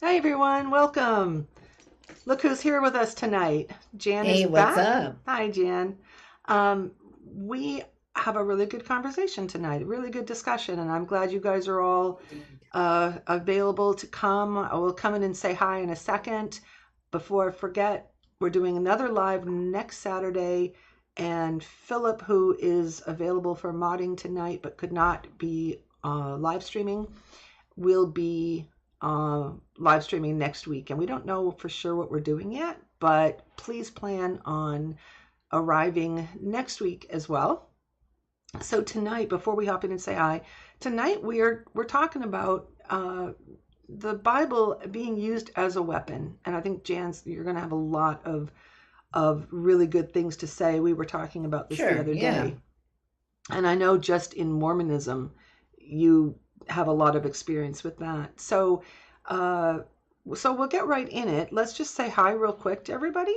Hi everyone, welcome. Look who's here with us tonight. Jan is Hey, what's back. up? Hi, Jan. We have a really good conversation tonight, a really good discussion, and I'm glad you guys are all Indeed. available to come. I will come in and say hi in a second. Before I forget, we're doing another live next Saturday, and Philip, who is available for modding tonight but could not be live streaming, will be live streaming next week. And we don't know for sure what we're doing yet, but please plan on arriving next week as well. So tonight, before we hop in and say hi, tonight we're talking about the Bible being used as a weapon. And I think Jan's, you're going to have a lot of really good things to say. We were talking about this the Sure, other yeah. day, and I know just in Mormonism, you have a lot of experience with that. Uh, so we'll get right in it. Let's just say hi real quick to everybody,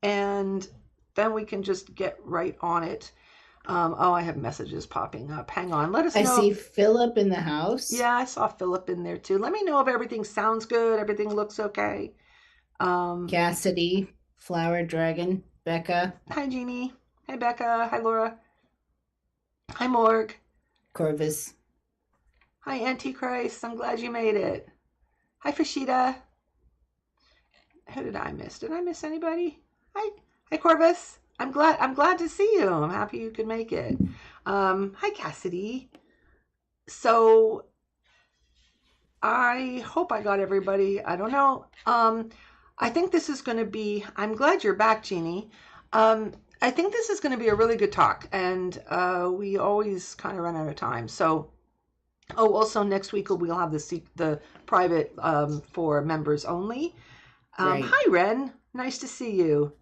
and then we can just get right on it. Oh, I have messages popping up. Hang on. Let us I know if, see Philip in the house. yeah, I saw Philip in there too. Let me know if everything sounds good, everything looks okay. Um, Cassidy, Flower Dragon, Becca, Hi, Jeannie. Hi, Becca. Hi, Laura. Hi, Morg. Corvus. Hi, Antichrist. I'm glad you made it. Hi, Fashida. Who did I miss? Did I miss anybody? Hi, hi, Corvus. I'm glad to see you. I'm happy you could make it. Hi, Cassidy. So I hope I got everybody. I don't know. I think this is going to be. I'm glad you're back, Jeannie. I think this is going to be a really good talk, and we always kind of run out of time. So, oh, also next week we'll have the private for members only. Right. Hi, Ren. Nice to see you.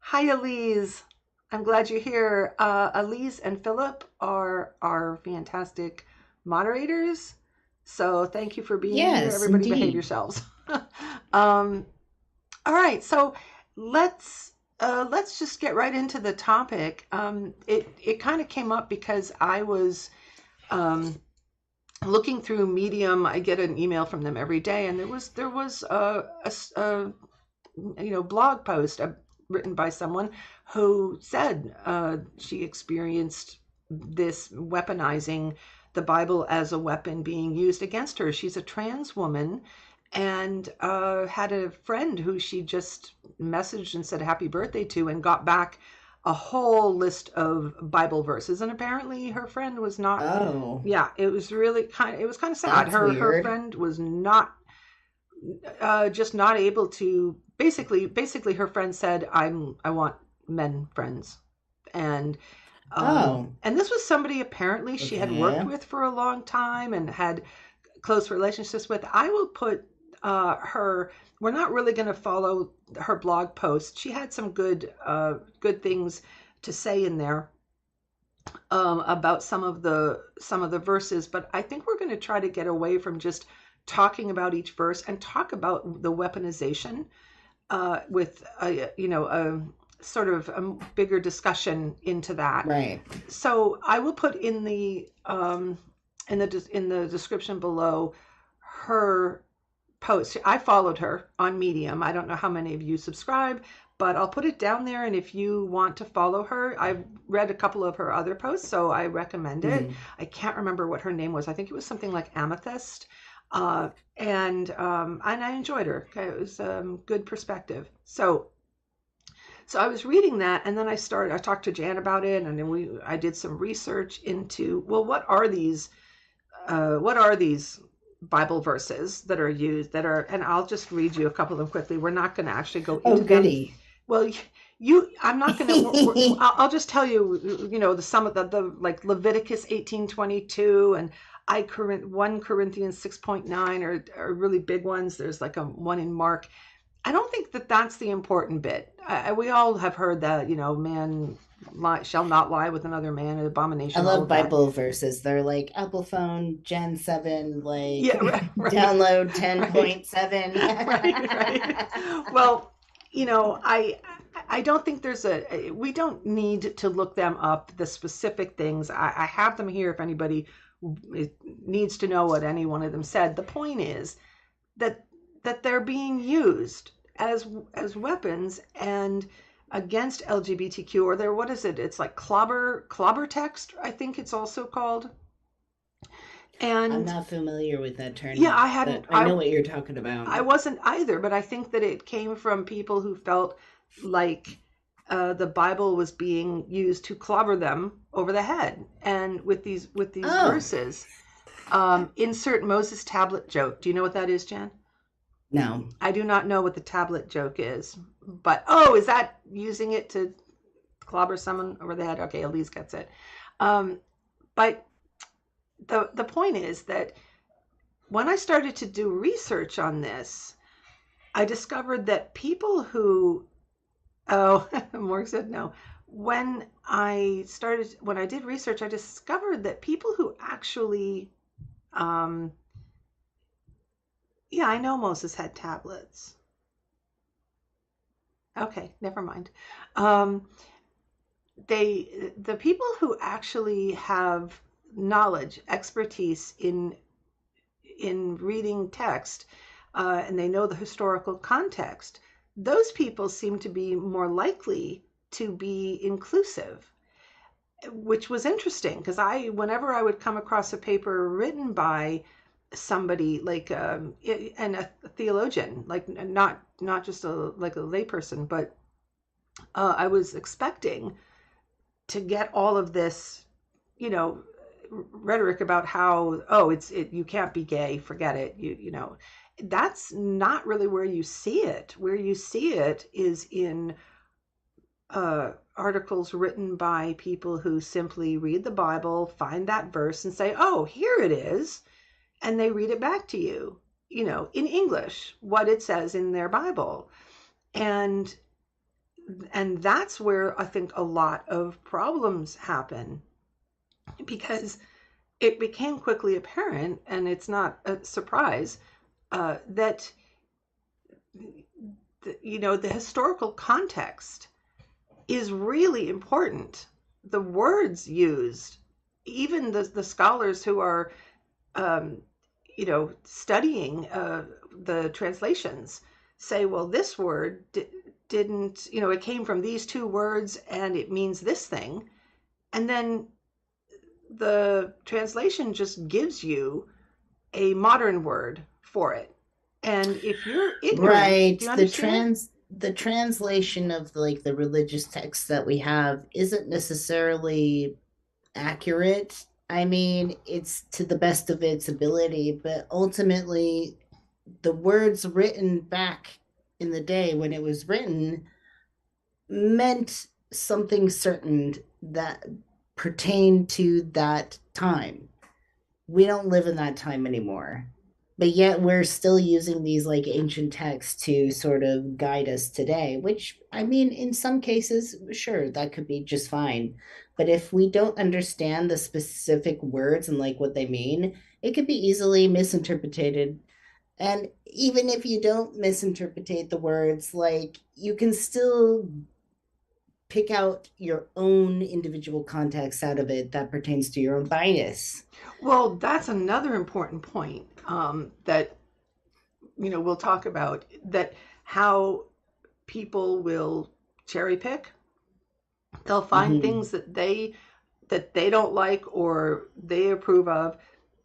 Hi, Elise. I'm glad you're here. Elise and Philip are fantastic moderators. So thank you for being here. Yes, Everybody behave indeed. yourselves. um, all right. So let's just get right into the topic. It kind of came up because I was um, looking through Medium. I get an email from them every day, and there was a blog post written by someone who said she experienced this weaponizing the Bible as a weapon being used against her. She's a trans woman and had a friend who she just messaged and said happy birthday to and got back a whole list of Bible verses. And apparently her friend was not, Oh, yeah, it was kind of sad. that's Her weird. friend was not just not able to basically her friend said I want men friends. and Oh, and this was somebody apparently she had worked okay. with for a long time and had close relationships with. I will put her, we're not really going to follow her blog post. She had some good things to say in there about some of the verses, but I think we're going to try to get away from just talking about each verse and talk about the weaponization with a sort of a bigger discussion into that. Right. So I will put in the description below her post. I followed her on Medium. I don't know how many of you subscribe, but I'll put it down there. And if you want to follow her, I've read a couple of her other posts, so I recommend it. Mhm. I can't remember what her name was. I think it was something like Amethyst. And I enjoyed her. Okay, it was good perspective. So I was reading that, and then I talked to Jan about it, and then I did some research into, well, what are these Bible verses that are used that are, and I'll just read you a couple of them quickly. We're not going to actually go Oh, into them. goody. Well, I'm not going to, I'll just tell you, the some of the like Leviticus 18:22 and 1 Corinthians 6.9 are really big ones. There's like a one in Mark. I don't think that that's the important bit. We all have heard that, man shall not lie with another man, an I abomination, all love of that. Bible verses. They're like Apple phone Gen 7, like Yeah, right, right, download right, 10.7. right, right. Well, I don't think we don't need to look them up, the specific things. I have them here if anybody needs to know what any one of them said. The point is that that they're being used as weapons and against LGBTQ, or what is it? It's like clobber text, I think it's also called. I'm And not familiar with that yeah, term, I hadn't but I know what you're talking about. I wasn't either, but I think that it came from people who felt like the Bible was being used to clobber them over the head, and with these Oh, verses, insert Moses tablet joke. Do you know what that is, Jen? no. I do not know what the tablet joke is, but oh, is that using it to clobber someone over the head? Okay, Elise gets it. Um, but the point is that when I started to do research on this, I discovered that people who, oh, Morg said no. When I did research, I discovered that people who actually, um, yeah, I know Moses had tablets. Okay, never mind. Um, the people who actually have knowledge, expertise in reading text, and they know the historical context, those people seem to be more likely to be inclusive, which was interesting because whenever I would come across a paper written by somebody like and a theologian, like not just like a layperson, but I was expecting to get all of this, you know, rhetoric about how, oh, you can't be gay, forget it, that's not really where you see it. Where you see it is in articles written by people who simply read the Bible, find that verse, and say, oh, here it is, and they read it back to you, in English, what it says in their Bible. And that's where I think a lot of problems happen, because it became quickly apparent, and it's not a surprise, that the historical context is really important. The words used, even the scholars who are, um, studying the translations, say, well, this word didn't, it came from these two words and it means this thing. And then the translation just gives you a modern word for it. And if you're ignorant, Right. do you understand? The translation of like the religious texts that we have isn't necessarily accurate. I mean, it's to the best of its ability, but ultimately the words written back in the day when it was written meant something certain that pertained to that time. We don't live in that time anymore. But yet we're still using these like ancient texts to sort of guide us today, which I mean, in some cases, sure, that could be just fine. But if we don't understand the specific words and like what they mean, it could be easily misinterpreted. And even if you don't misinterpret the words, like you can still pick out your own individual context out of it that pertains to your own bias. Well, that's another important point, that we'll talk about, that how people will cherry pick. They'll find Mm-hmm. things that they don't like or they approve of,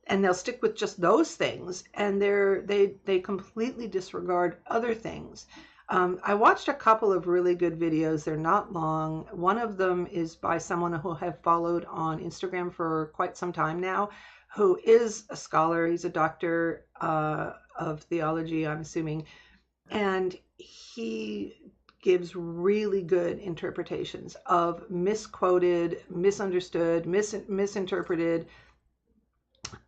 and they'll stick with just those things, and they completely disregard other things. I watched a couple of really good videos. They're not long. One of them is by someone who I have followed on Instagram for quite some time now, who is a scholar. He's a doctor of theology, I'm assuming, and he gives really good interpretations of misquoted, misunderstood, misinterpreted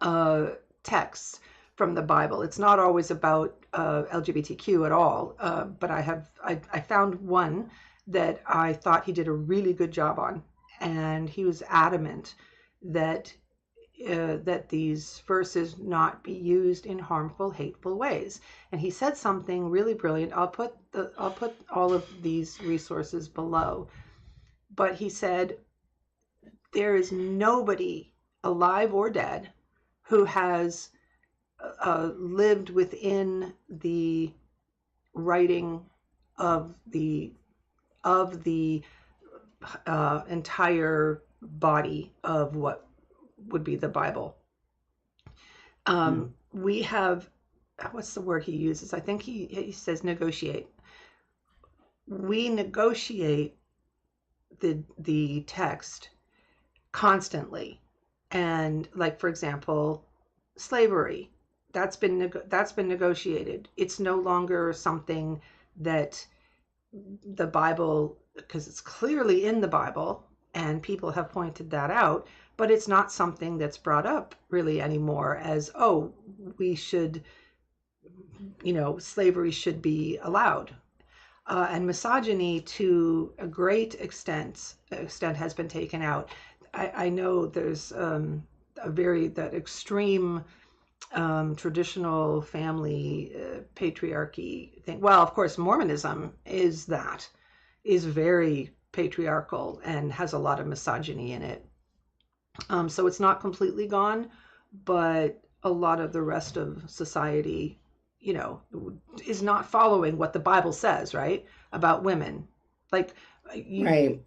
uh, texts from the Bible. It's not always about LGBTQ at all, but I found one that I thought he did a really good job on, and he was adamant that that these verses not be used in harmful, hateful ways. And he said something really brilliant. I'll put all of these resources below. But he said there is nobody, alive or dead, who has lived within the writing of the entire body of what would be the Bible. We have, what's the word he uses? I think he says negotiate. We negotiate the text constantly, and like for example, slavery, that's been negotiated. It's no longer something that the Bible, because it's clearly in the Bible and people have pointed that out, but it's not something that's brought up really anymore as, oh, we should, slavery should be allowed. And misogyny to a great extent has been taken out. I know there's that extreme traditional family patriarchy thing. Well, of course, Mormonism is very patriarchal and has a lot of misogyny in it. So it's not completely gone, but a lot of the rest of society, is not following what the Bible says, right? About women. Like, Right.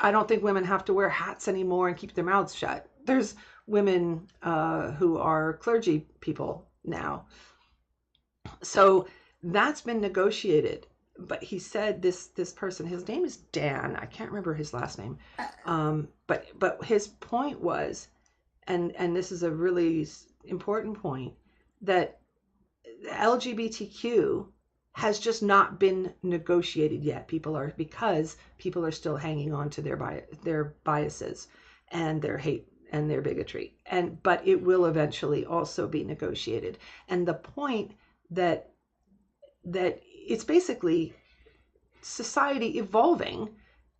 I don't think women have to wear hats anymore and keep their mouths shut. There's women who are clergy people now. So that's been negotiated. But he said this person, his name is Dan. I can't remember his last name. But his point was, and this is a really important point, that LGBTQ has just not been negotiated yet. Because people are still hanging on to their biases and their hate and their bigotry. But it will eventually also be negotiated. And the point that it's basically society evolving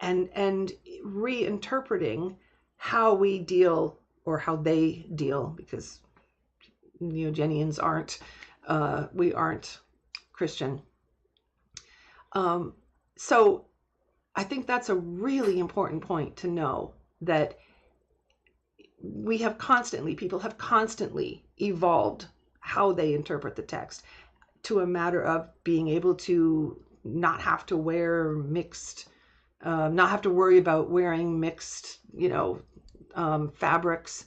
and reinterpreting how we deal, or how they deal, because Neogenians we aren't Christian. So I think that's a really important point to know, that people have constantly evolved how they interpret the text, to a matter of being able to not have to wear mixed, not have to worry about wearing mixed, fabrics,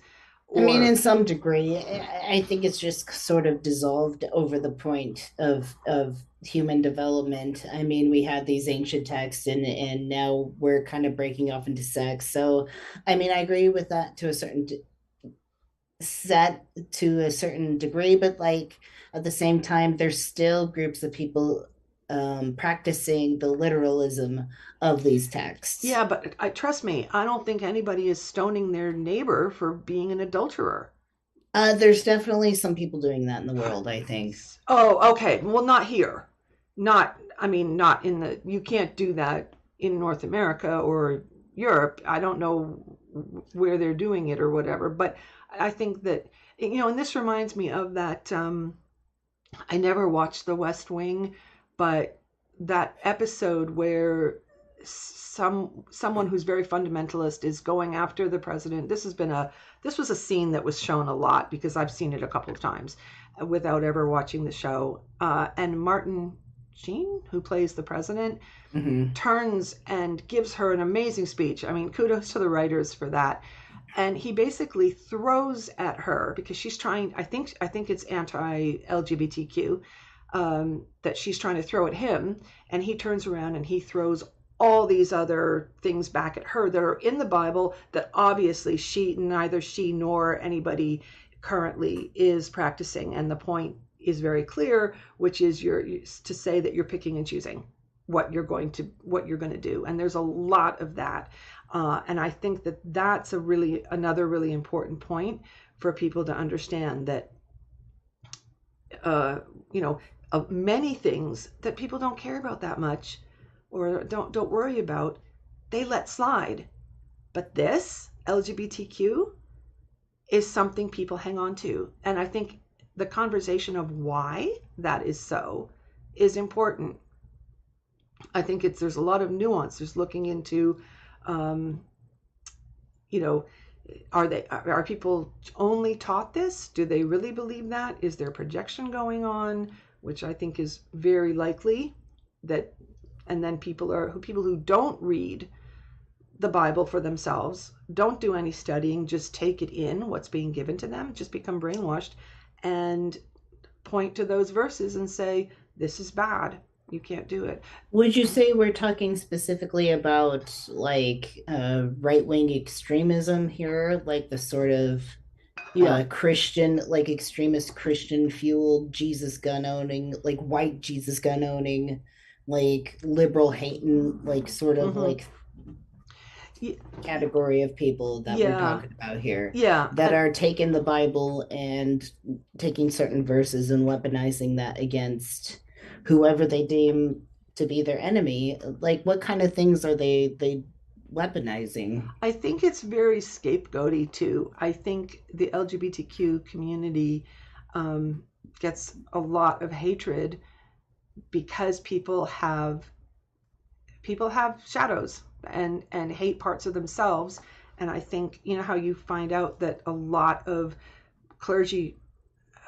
I mean, or in some degree, I think it's just sort of dissolved over the point of human development. I mean, we had these ancient texts, and now we're kind of breaking off into sects. So, I mean, I agree with that to a set to a certain degree, but like at the same time, there's still groups of people practicing the literalism of these texts. yeah, but trust me, I don't think anybody is stoning their neighbor for being an adulterer. There's definitely some people doing that in the world, I think. Oh, okay. Well, not here. I mean, not in you can't do that in North America or Europe. I don't know where they're doing it or whatever, but I think that, and this reminds me of that. I never watched The West Wing, but that episode where someone who's very fundamentalist is going after the president. This was a scene that was shown a lot because I've seen it a couple of times without ever watching the show. And Martin Sheen, who plays the president, Mm-hmm. turns and gives her an amazing speech. I mean, kudos to the writers for that. And he basically throws at her because she's trying. I think it's anti-LGBTQ, that she's trying to throw at him, and he turns around and he throws all these other things back at her that are in the Bible that obviously neither she nor anybody currently is practicing. And the point is very clear, which is to say that you're picking and choosing what you're going to do. And there's a lot of that. And I think that that's another really important point for people to understand, that, of many things that people don't care about that much, or don't worry about, they let slide. But this LGBTQ is something people hang on to. And I think the conversation of why that is so is important. I think there's a lot of nuance. There's looking into, you know, Are people only taught this? Do they really believe that? Is there projection going on, which I think is very likely that, and then people who don't read the Bible for themselves, don't do any studying, just take it in what's being given to them, just become brainwashed and point to those verses and say, this is bad. You can't do it. Would you say we're talking specifically about like right-wing extremism here, like the sort of Yeah. Christian, like extremist Christian fueled Jesus gun owning, like white Jesus gun owning, like liberal hating, like sort of Mm-hmm. like category of people that we're Yeah. talking about here Yeah. that are taking the Bible and taking certain verses and weaponizing that against whoever they deem to be their enemy. Like what kind of things are they weaponizing? I think it's very scapegoaty too. I think the LGBTQ community um, gets a lot of hatred because people have shadows and hate parts of themselves. And I think, you know, how you find out that a lot of clergy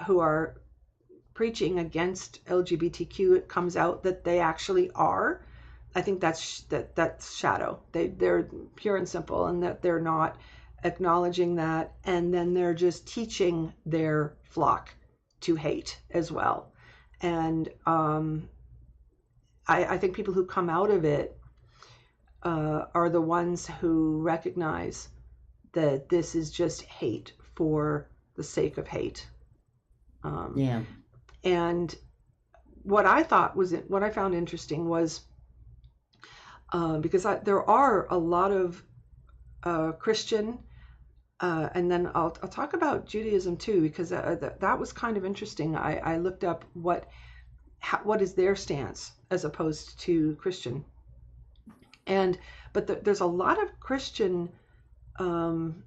who are preaching against LGBTQ, it comes out that they actually are. I think that's shadow. They're pure and simple, and that they're not acknowledging that, and then they're just teaching their flock to hate as well. And I think people who come out of it are the ones who recognize that this is just hate for the sake of hate. Um, Yeah. and what I found interesting was because there are a lot of Christian, and then I'll talk about Judaism too, because that was kind of interesting. I looked up what is their stance as opposed to Christian, and there's a lot of Christian um,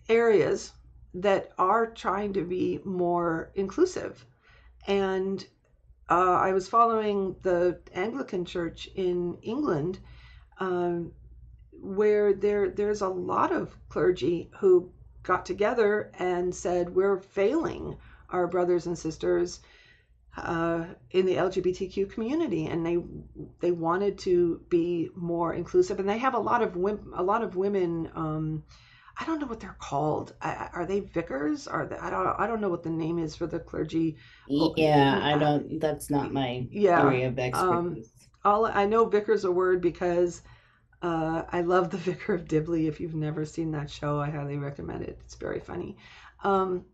areas that are trying to be more inclusive. And I was following the Anglican Church in England, um, where there's a lot of clergy who got together and said, we're failing our brothers and sisters in the LGBTQ community, and they wanted to be more inclusive, and they have a lot of women. I don't know what they're called. Are they vicars? I don't know what the name is for the clergy. Oh, Yeah, I don't, that's not my yeah. area of expertise. All I know, vicar's a word because I love the Vicar of Dibley. If you've never seen that show, I highly recommend it. It's very funny. Um,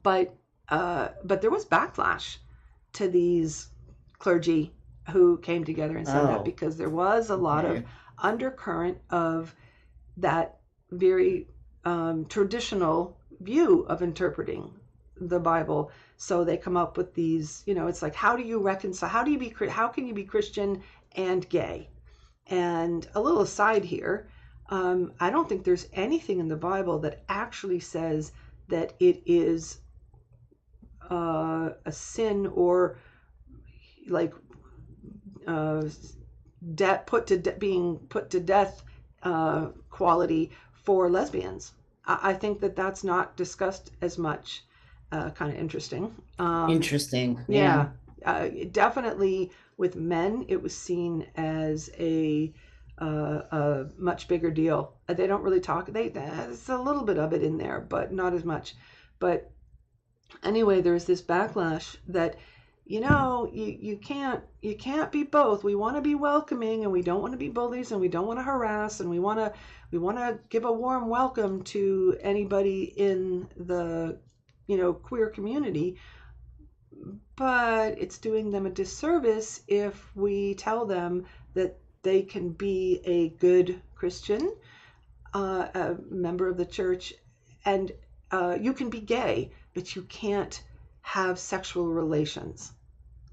but but there was backlash to these clergy who came together and said that, Oh, because there was a lot of okay. undercurrent of that very traditional view of interpreting the Bible. So they come up with these, you know, it's like, how do you reconcile? How can you be Christian and gay? And a little aside here, I don't think there's anything in the Bible that actually says that it is a sin or like uh, being put to death quality for lesbians. I think that that's not discussed as much. Kind of interesting. Interesting. Yeah. Yeah, definitely with men, it was seen as a much bigger deal. They don't really talk. There's a little bit of it in there, but not as much. But anyway, there's this backlash that, you know, you can't be both. We want to be welcoming, and we don't want to be bullies, and we don't want to harass, and we want to give a warm welcome to anybody in the, you know, queer community. But it's doing them a disservice if we tell them that they can be a good Christian, a member of the church, and you can be gay, but you can't have sexual relations.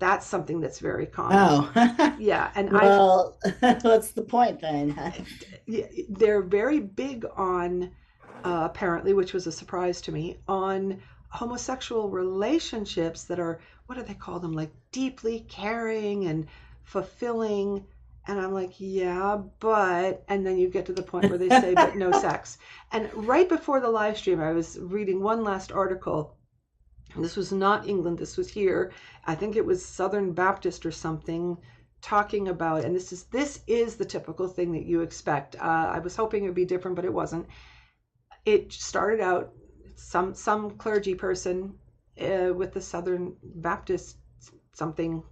That's something that's very common. Oh, Yeah, and well, what's the point then? they're very big on, apparently, which was a surprise to me, on homosexual relationships that are, what do they call them, like deeply caring and fulfilling. And I'm like, yeah, but, and then you get to the point where they say, but no sex. And right before the live stream, I was reading one last article. This was not England, this was here. I think it was Southern Baptist or something talking about, and this is the typical thing that you expect. I was hoping it would be different, but it wasn't. It started out some clergy person with the Southern Baptist something,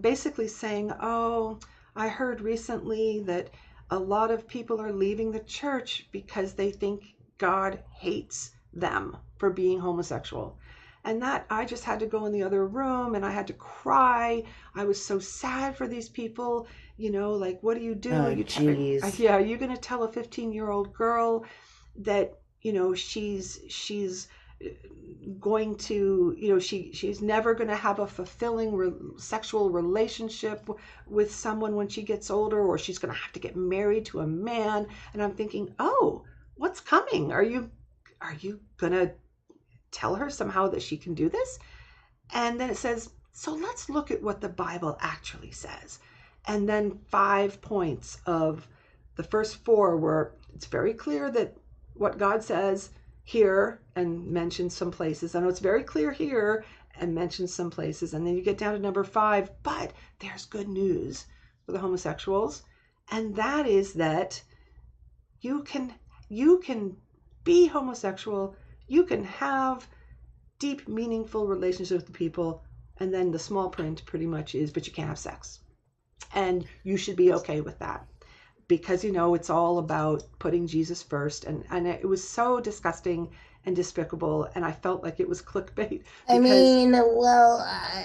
basically saying, "Oh, I heard recently that a lot of people are leaving the church because they think God hates them for being homosexual." And that I just had to go in the other room and I had to cry. I was so sad for these people. Like, what do you do? Oh, geez. Yeah, you're going to tell a 15-year-old girl that, she's going to, she's never going to have a fulfilling sexual relationship with someone when she gets older, or she's going to have to get married to a man. And I'm thinking, oh, what's coming? Are you going to tell her somehow that she can do this? And then it says, so let's look at what the Bible actually says. And then 5 points of the first four were, it's very clear that what God says here, and mentions some places. I know it's very clear here and mentions some places. And then you get down to number 5, but there's good news for the homosexuals. And that is that you can be homosexual, you can have deep, meaningful relationships with people, and then the small print pretty much is, but you can't have sex. And you should be okay with that, because it's all about putting Jesus first. And it was so disgusting and despicable, and I felt like it was clickbait I because mean, well,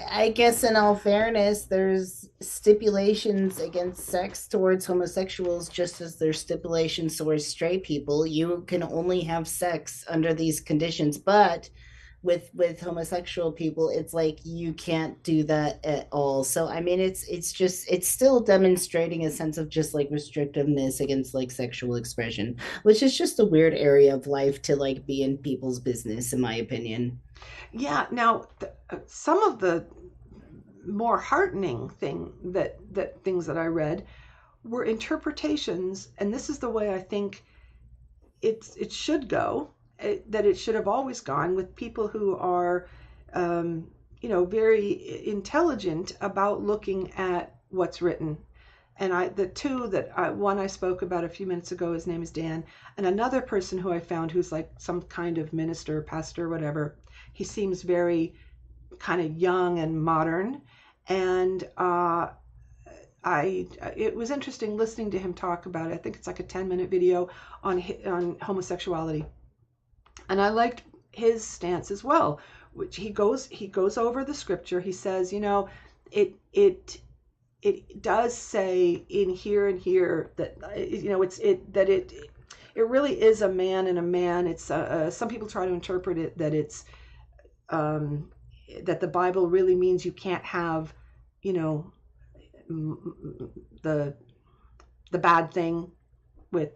I guess in all fairness, there's stipulations against sex towards homosexuals, just as there's stipulations towards straight people. You can only have sex under these conditions, but with homosexual people, it's like you can't do that at all. So I mean, it's still demonstrating a sense of just like restrictiveness against like sexual expression, which is just a weird area of life to like be in people's business, in my opinion. yeah. Now, some of the more heartening things that I read were interpretations, and this is the way I think it should go, that it should have always gone, with people who are, very intelligent about looking at what's written. And the two one I spoke about a few minutes ago, his name is Dan, and another person who I found who's like some kind of minister, pastor, whatever. He seems very kind of young and modern, and it was interesting listening to him talk about it. I think it's like a 10-minute video on homosexuality, and I liked his stance as well, which he goes over the scripture. He says, it does say in here and here that it really is a man and a man. It's some people try to interpret it that it's that the Bible really means you can't have, you know, the bad thing with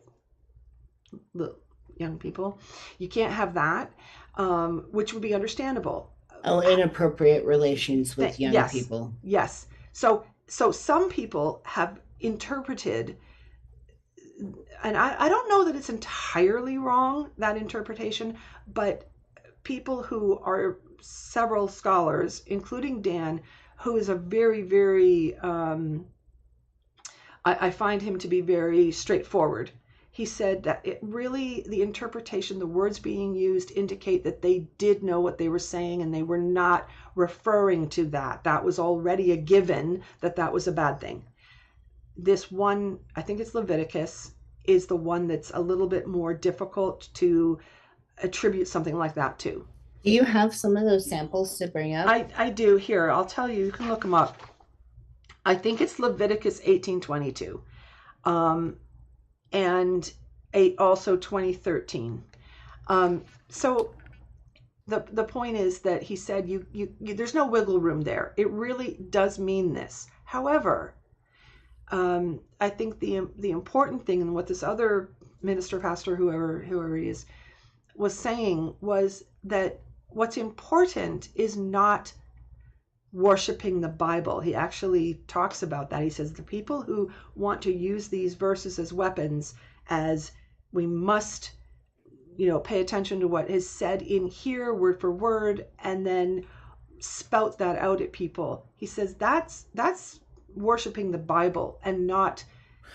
the young people. You can't have that, which would be understandable. Oh, inappropriate relations with young Yes, people. yes. So some people have interpreted, and I don't know that it's entirely wrong, that interpretation, but people who are several scholars, including Dan, who is a very, very, I find him to be very straightforward. He said that it really, the interpretation, the words being used indicate that they did know what they were saying, and they were not referring to that. That was already a given, that was a bad thing. This one, I think it's Leviticus, is the one that's a little bit more difficult to attribute something like that to. Do you have some of those samples to bring up? I do. Here, I'll tell you. You can look them up. I think it's Leviticus 18:22, and also 20:13. So the point is that he said there's no wiggle room there. It really does mean this. However, I think the important thing, and what this other minister, pastor, whoever he is, was saying, was that what's important is not worshiping the Bible. He actually talks about that. He says the people who want to use these verses as weapons, as we must, pay attention to what is said in here word for word, and then spout that out at people. He says that's worshiping the Bible and not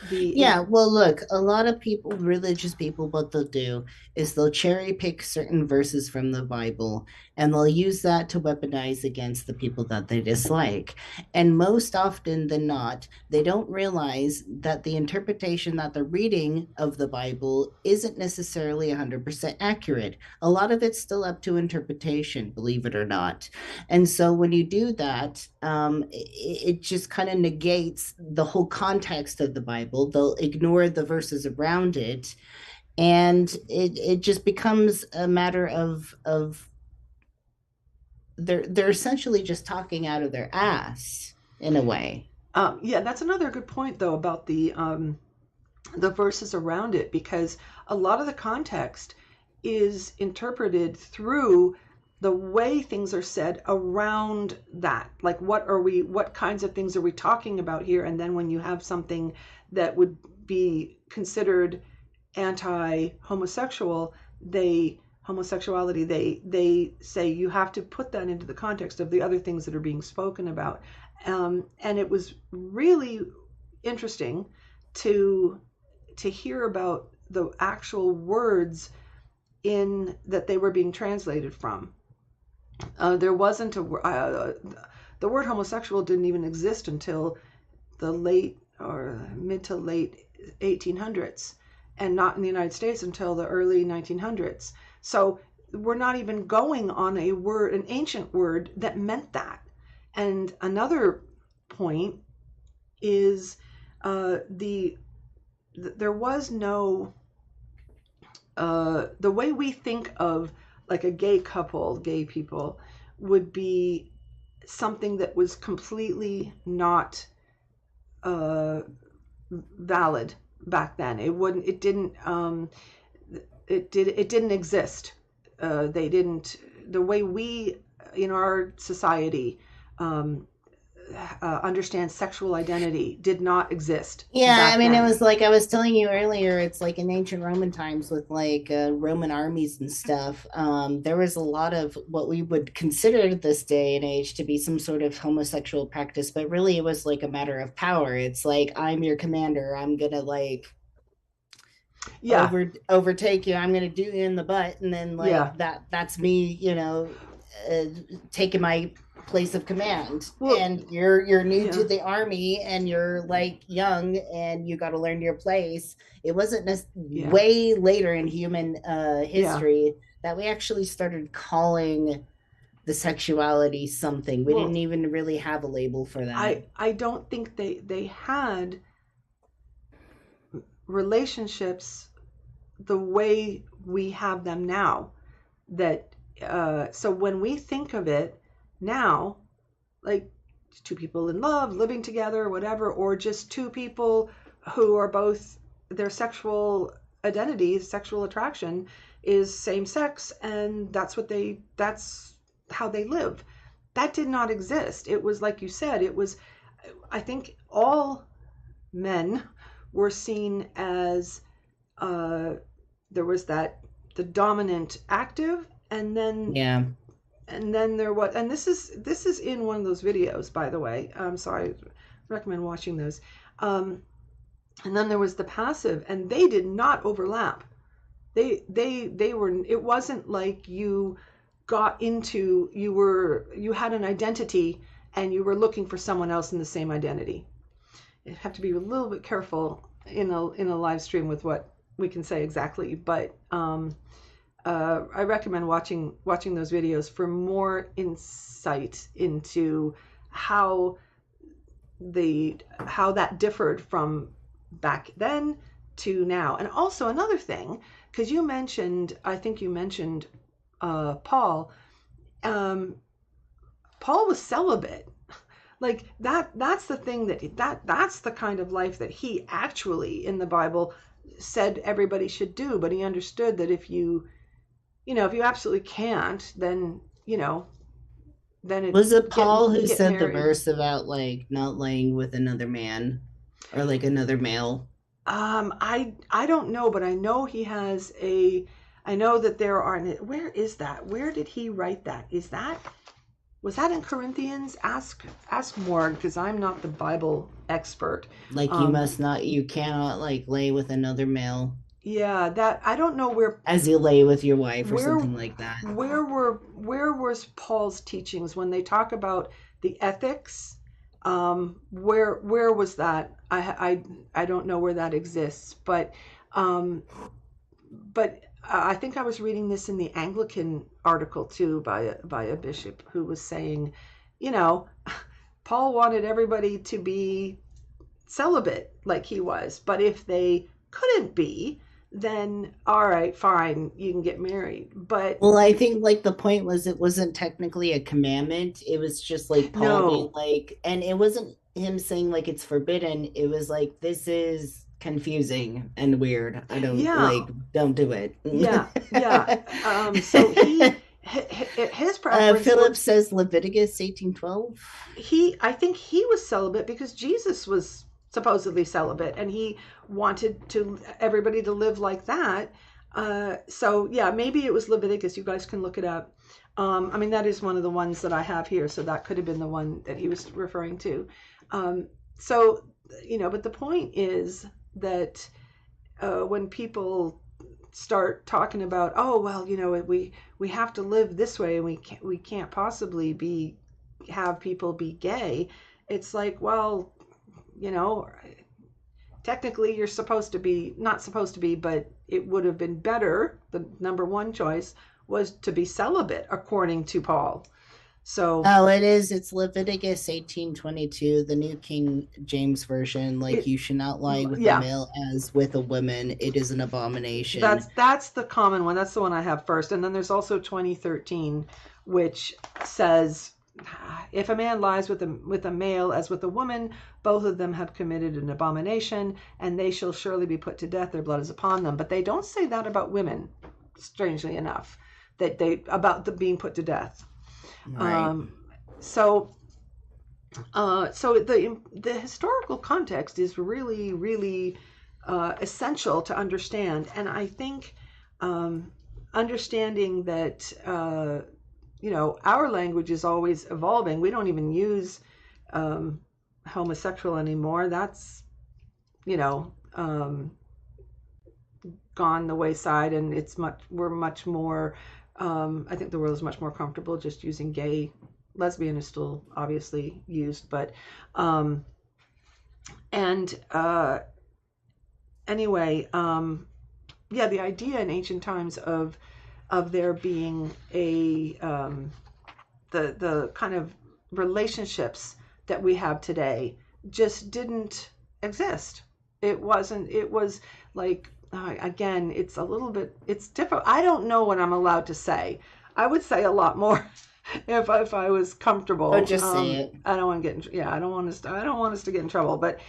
the. Yeah, well, look, a lot of people, religious people, what they'll do is they'll cherry pick certain verses from the Bible and they'll use that to weaponize against the people that they dislike. And most often than not, they don't realize that the interpretation that they're reading of the Bible isn't necessarily 100% accurate. A lot of it's still up to interpretation, believe it or not. And so when you do that, it just kind of negates the whole context of the Bible. They'll ignore the verses around it, and it just becomes a matter of they're essentially just talking out of their ass in a way. Yeah, that's another good point though about the verses around it, because a lot of the context is interpreted through the way things are said around that. Like, what kinds of things are we talking about here? And then when you have something that would be considered anti-homosexual, homosexuality, they say you have to put that into the context of the other things that are being spoken about. And it was really interesting to hear about the actual words in that they were being translated from. There wasn't the word homosexual didn't even exist until the late or mid to late 1800s, and not in the United States until the early 1900s. So we're not even going on an ancient word that meant that. And another point is there was no the way we think of like a gay couple, gay people, would be something that was completely not valid back then. It didn't exist. They didn't, the way we in our society understand sexual identity did not exist Yeah, I back mean, it then. was like I was telling you earlier, it's like in ancient Roman times with like Roman armies and stuff. There was a lot of what we would consider this day and age to be some sort of homosexual practice, but really it was like a matter of power. It's like, I'm your commander. I'm gonna like Yeah, overtake you. I'm gonna do you in the butt, and then like yeah. that's me, uh, taking my place of command. Well, And you're new to yeah, the army and you're like young and you got to learn your place. It wasn't yeah, way later in human yeah. history that we actually started calling the sexuality something. We didn't Well, even really have a label for that. I don't think they had relationships the way we have them now. That so when we think of it now, like two people in love, living together, whatever, or just two people who are both their sexual identity, sexual attraction is same sex, and that's how they live. That did not exist. It was like you said, it was, I think all men were seen as uh, there was that the dominant active, and then Yeah. there was, and this is in one of those videos, by the way. So I recommend watching those. And then there was the passive, and they did not overlap. They were. It wasn't like you had an identity and you were looking for someone else in the same identity. You have to be a little bit careful in a live stream with what we can say exactly, but I recommend watching those videos for more insight into how how that differed from back then to now. And also another thing, because I think you mentioned Paul. Um, Paul was celibate. Like that's the thing that's the kind of life that he actually in the Bible said everybody should do. But he understood that if you absolutely can't, then then it Was it Paul who get said the married. verse about like not laying with another man or like another male? I don't know, but I know he has a. I know that there are. Where is that? Where did he write that? Is that was that in Corinthians? Ask Morg because I'm not the Bible expert. Like you Um, must not, you cannot like lay with another male yeah, that I don't know as you lay with your wife or where something like that. where was Paul's teachings when they talk about the ethics? Where was that? I don't know where that exists, um, but I think I was reading this in the Anglican article too by a bishop who was saying, you know, Paul wanted everybody to be celibate like he was, but if they couldn't be, then all right, fine, you can get married. But Well, I think like the point was it wasn't technically a commandment. It was just like Paul being no, like, and it wasn't him saying like it's forbidden. It was like this is confusing and weird. I don't yeah, like, don't do it. yeah. So his preference Philip was says Leviticus 18:12. I think he was celibate because Jesus was supposedly celibate and he wanted to everybody to live like that. So yeah, maybe it was Leviticus. You guys can look it up. I mean, that is one of the ones that I have here, so that could have been the one that he was referring to. Um, so but the point is that when people start talking about, oh well, we have to live this way and we can't possibly be have people be gay. It's like, well, you know technically you're supposed to be not supposed to be, but it would have been better. The number one choice was to be celibate according to Paul. So Oh, it is. It's Leviticus 18:22, the New King James Version. Like, it you should not lie with a yeah, male as with a woman. It is an abomination. that's the common one. That's the one I have first. And then there's also 2013, which says, if a man lies with a male as with a woman, both of them have committed an abomination, and they shall surely be put to death. Their blood is upon them. But they don't say that about women, strangely enough, that they about the being put to death. Right. Um, so so the historical context is really, really essential to understand, and I think understanding that our language is always evolving. We don't even use homosexual anymore. That's you know gone the wayside, and we're much more. I think the world is much more comfortable just using gay. Lesbian is still obviously used, but um, and anyway, yeah, the idea in ancient times of there being a the kind of relationships that we have today just didn't exist. It wasn't. It was like again, it's a little bit. It's different. I don't know what I'm allowed to say. I would say a lot more if I was Oh, comfortable. just say it. I don't want to get in, yeah. I don't want us to get in trouble. But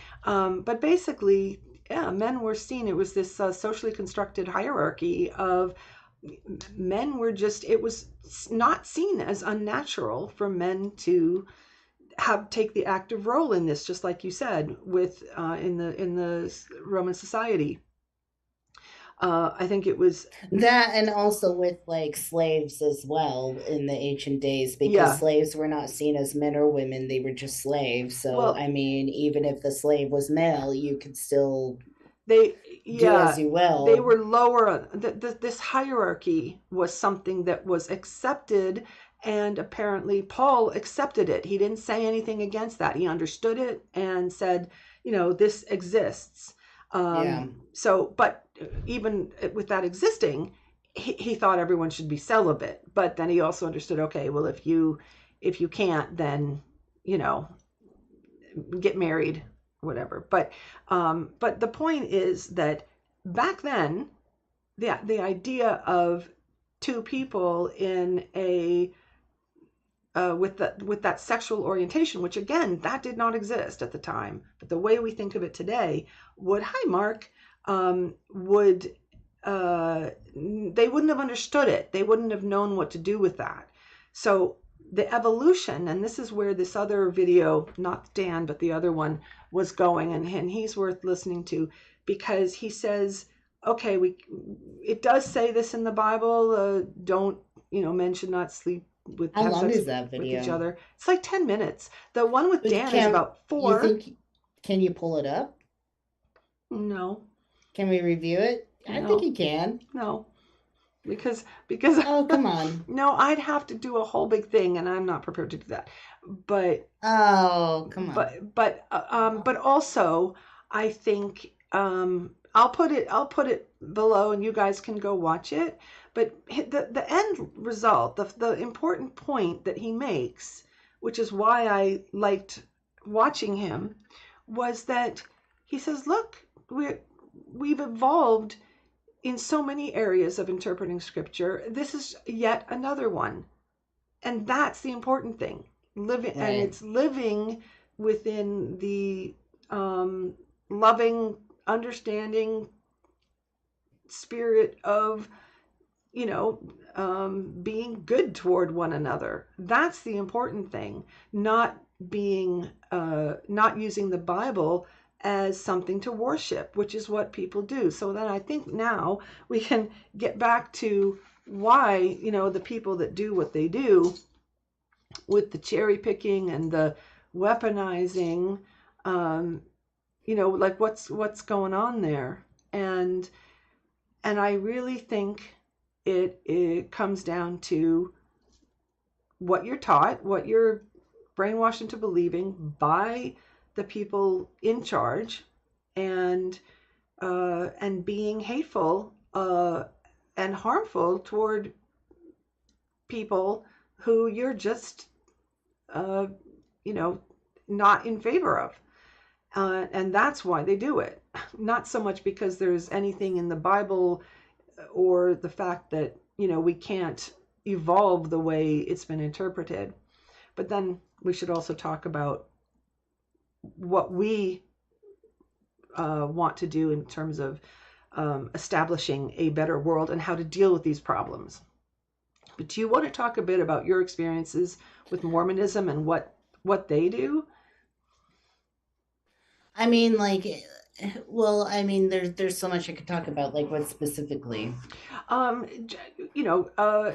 basically, yeah, men were seen. It was this socially constructed hierarchy of men were just. It was not seen as unnatural for men to have take the active role in this, just like you said, with in the Roman society. I think it was That and also with like slaves as well in the ancient days, because yeah. slaves were not seen as men or women, they were just slaves. So, Well, I mean, even if the slave was male, you could still they do as yeah you they will. were lower. This hierarchy was something that was accepted, and apparently Paul accepted it. He didn't say anything against that. He understood it and said, this exists. Yeah. So but even with that existing, he thought everyone should be celibate, but then he also understood, okay, well, if you can't, then you know get married, whatever. But the point is that back then, the idea of two people in a with that sexual orientation, which again, that did not exist at the time, but the way we think of it today would, hi Mark, would they wouldn't have understood it. They wouldn't have known what to do with that. So the evolution, and this is where this other video, not Dan, but the other one, was going, and he's worth listening to, because he says, okay, we it does say this in the Bible, don't, men should not sleep with How have long sex is that with each video? other. It's like 10 minutes. The one with But Dan is can about you 4. think can you pull it up? No, Can we review it? I think no, you can. no, because Oh, come on. no, I'd have to do a whole big thing, and I'm not prepared to do that. But Oh, come on. but also, I think, I'll put it below, and you guys can go watch it. But the end result, the important point that he makes, which is why I liked watching him, was that he says, look, we've evolved in so many areas of interpreting scripture. This is yet another one, and that's the important thing. Living, and Right. it's living within the loving, understanding spirit of, being good toward one another. That's the important thing. Not using the Bible as something to worship, which is what people do. So then I think now we can get back to why, the people that do what they do with the cherry picking and the weaponizing, um, like what's going on there. And I really think it comes down to what you're taught, what you're brainwashed into believing by the people in charge, and being hateful, and harmful toward people who you're just, uh, you know not in favor of. And that's why they do it. Not so much because there's anything in the Bible, or the fact that, we can't evolve the way it's been interpreted. But then we should also talk about what we want to do in terms of establishing a better world and how to deal with these problems. But do you want to talk a bit about your experiences with Mormonism and what they do? I mean, like, well, I mean, there's so much I could talk about. Like, what specifically? um,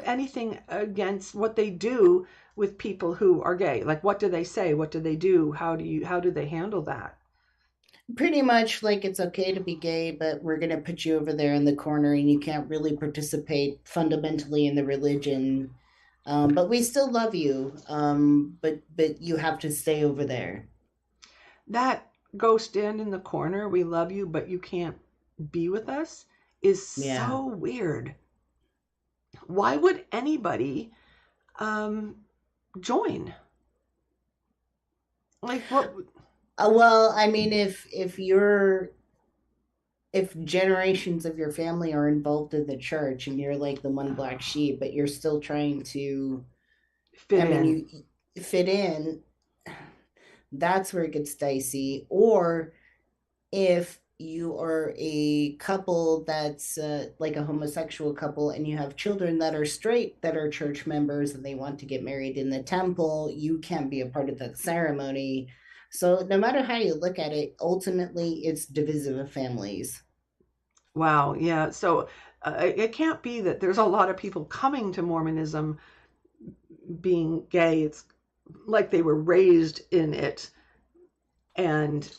Anything against what they do with people who are gay. Like, what do they say? What do they do? How do they handle that? Pretty much like it's okay to be gay, but we're gonna put you over there in the corner, and you can't really participate fundamentally in the religion. But we still love you. But you have to stay over there. That "go stand in the corner, we love you, but you can't be with us" is Yeah. so weird. Why would anybody um, join? Like, what? Well, I mean, if generations of your family are involved in the church and you're like the one black sheep, but you're still trying to, Fit I mean, in? you fit in, that's where it gets dicey. Or if you are a couple that's like a homosexual couple and you have children that are straight that are church members and they want to get married in the temple, you can't be a part of that ceremony. So no matter how you look at it, ultimately it's divisive of families. Wow, yeah. So it can't be that there's a lot of people coming to Mormonism being gay. It's like they were raised in it and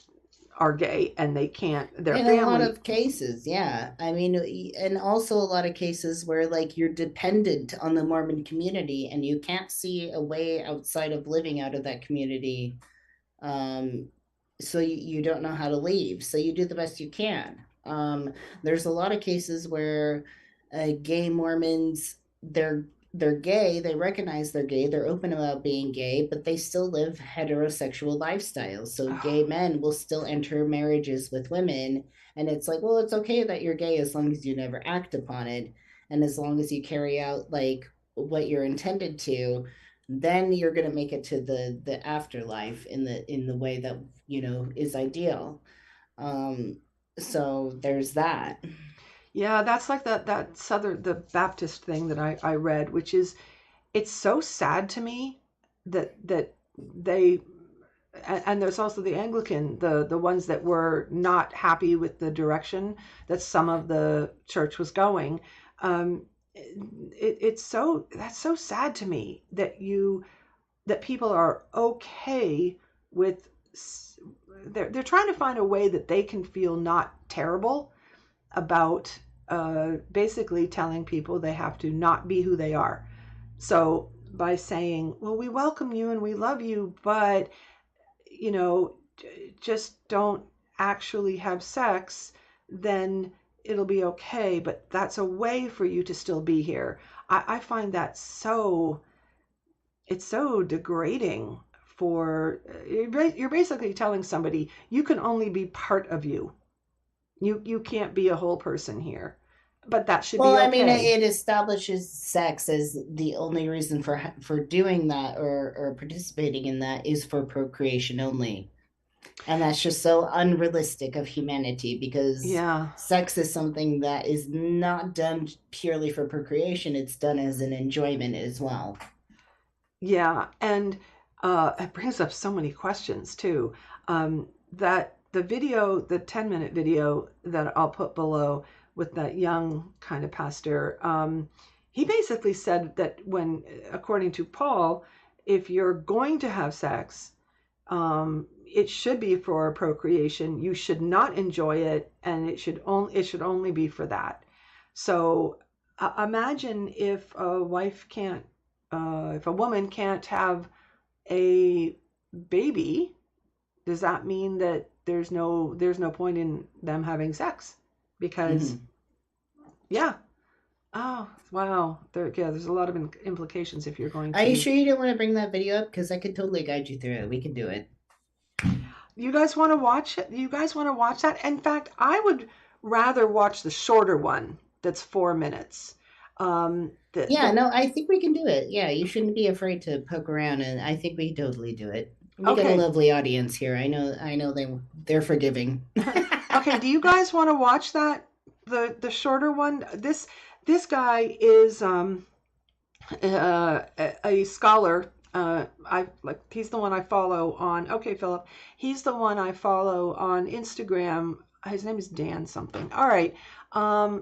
are gay, and they can't, their In a lot family. of cases, yeah. I mean, and also a lot of cases where like you're dependent on the Mormon community and you can't see a way outside of living out of that community. Um, so you don't know how to leave. So you do the best you can. There's a lot of cases where gay Mormons, they're gay, they recognize they're gay, they're open about being gay, but they still live heterosexual lifestyles. So gay men will still enter marriages with women, and it's like, well, it's okay that you're gay as long as you never act upon it, and as long as you carry out like what you're intended to, then you're going to make it to the afterlife in the way that is ideal. um so there's that. Yeah, that's like that southern, the Baptist thing that I read, which is, it's so sad to me that they, and there's also the Anglican, the ones that were not happy with the direction that some of the church was going. Um, it's so, that's so sad to me that that people are okay with, they're trying to find a way that they can feel not terrible about, basically telling people they have to not be who they are. So by saying, well, we welcome you and we love you, but you know, just don't actually have sex, then it'll be okay. But that's a way for you to still be here. I find that so, it's so degrading for, you're basically telling somebody you can only be part of you. You can't be a whole person here. But that should Well, be I mean, okay. it establishes sex as the only reason for doing that or participating in that is for procreation only. And that's just so unrealistic of humanity because Yeah. sex is something that is not done purely for procreation, it's done as an enjoyment as well. Yeah, and it brings up so many questions too. That the video, the 10-minute video that I'll put below with that young kind of pastor, he basically said that when, according to Paul, if you're going to have sex, it should be for procreation. You should not enjoy it, and it should only be for that. So imagine if a wife can't, if a woman can't have a baby, does that mean that there's no point in them having sex? Because Mm-hmm. yeah, oh wow, there's a lot of implications if you're going Are you to. sure you don't want to bring that video up? Because I could totally guide you through it. We could do it. You guys want to watch it? You guys want to watch that? In fact, I would rather watch the shorter one that's 4 minutes. Yeah, The no, I think we can do it. Yeah, you shouldn't be afraid to poke around, and I think we can totally do it. We got a okay. lovely audience here. I know they're forgiving. Okay, do you guys want to watch that? The shorter one? This guy is a scholar. I like, he's the one I follow on. Okay, Philip, he's the one I follow on Instagram. His name is Dan something. All right.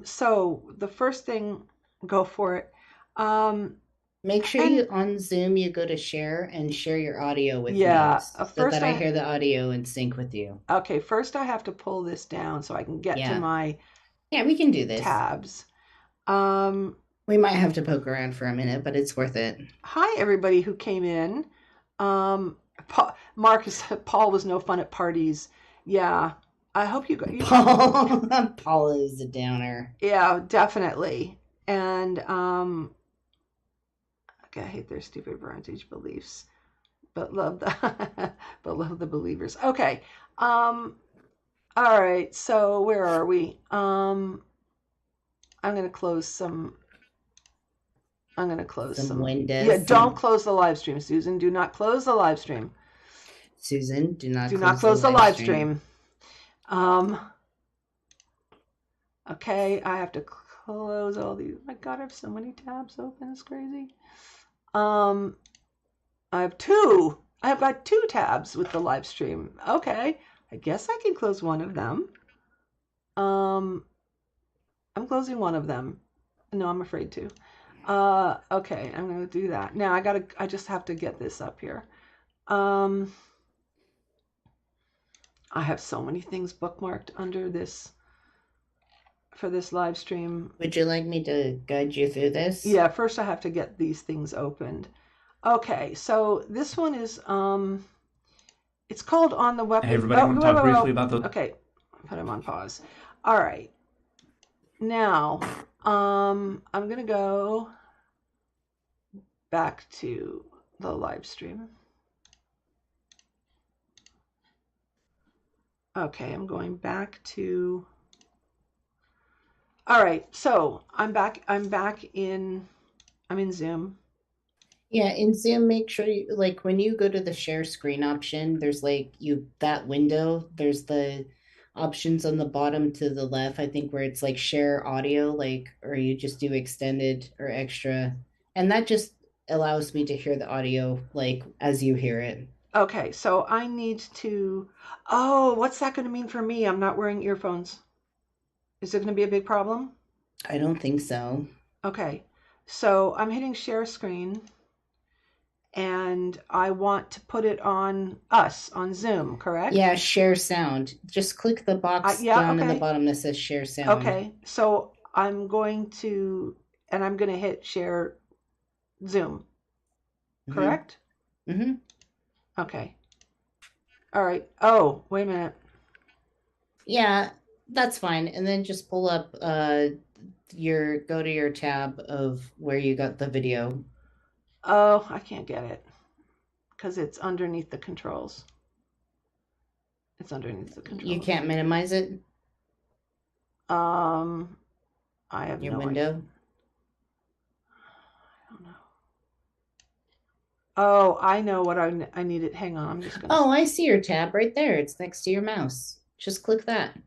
So the first thing, go for it. Um, Make sure and you on Zoom you go to share and share your audio with me yeah, so that first I I hear the audio in sync with you. okay, first I have to pull this down so I can get to Yeah. my Yeah, we can do this. tabs. Um, We might have to poke around for a minute, but it's worth it. Hi everybody who came in. Um, Marcus, Paul was no fun at parties. Yeah, I hope you guys. Paul Paul is a downer. Yeah, definitely. And okay, I hate their stupid Bronze beliefs, but love the but love the believers. Okay. Um. All right. So where are we? I'm gonna close some. I'm gonna close Some some. Yeah, windows. don't close the live stream, Susan. Do not close the live stream. Susan, do not Do not close the close the live live stream. stream. Um. Okay, I have to close all these. Oh my God, I have so many tabs open. It's crazy. Um, I have two. I've got two tabs with the live stream. Okay, I guess I can close one of them. Um, I'm closing one of them. No, I'm afraid to. Okay, I'm gonna do that. Now I just have to get this up here. Um, I have so many things bookmarked under this for this live stream. Would you like me to guide you through this? Yeah, first I have to get these things opened. Okay, so this one is it's called On the Hey Weapon. everybody, I Oh, want to whoa, talk whoa, briefly whoa. about the. Okay, put him on pause. All right. Now, I'm gonna go back to the live stream. Okay, I'm going back to. All right, so I'm back. I'm in Zoom. Yeah, in Zoom, make sure you like when you go to the share screen option, there's like you that window, there's the options on the bottom to the left, I think where it's like share audio, like or you just do extended or extra. And that just allows me to hear the audio like as you hear it. Okay, so I need to. Oh, what's that going to mean for me? I'm not wearing earphones. Is it going to be a big problem? I don't think so. Okay, so I'm hitting share screen and I want to put it on us on Zoom, correct? Yeah, share sound. Just click the box Yeah, down in the okay. bottom that says share sound. Okay, so I'm going to, and I'm going to hit share Zoom, Mm-hmm. correct? Mm-hmm. Okay. All right. Oh, wait a minute. Yeah, that's fine. And then just pull up your go to your tab of where you got the video. Oh, I can't get it because it's underneath the controls. It's underneath the You controls. can't minimize it, Um, I have your no idea. window. I don't know. Oh, I know what I needed. Hang on, I'm just gonna. Oh, I see your tab right there. It's next to your mouse. Just click that.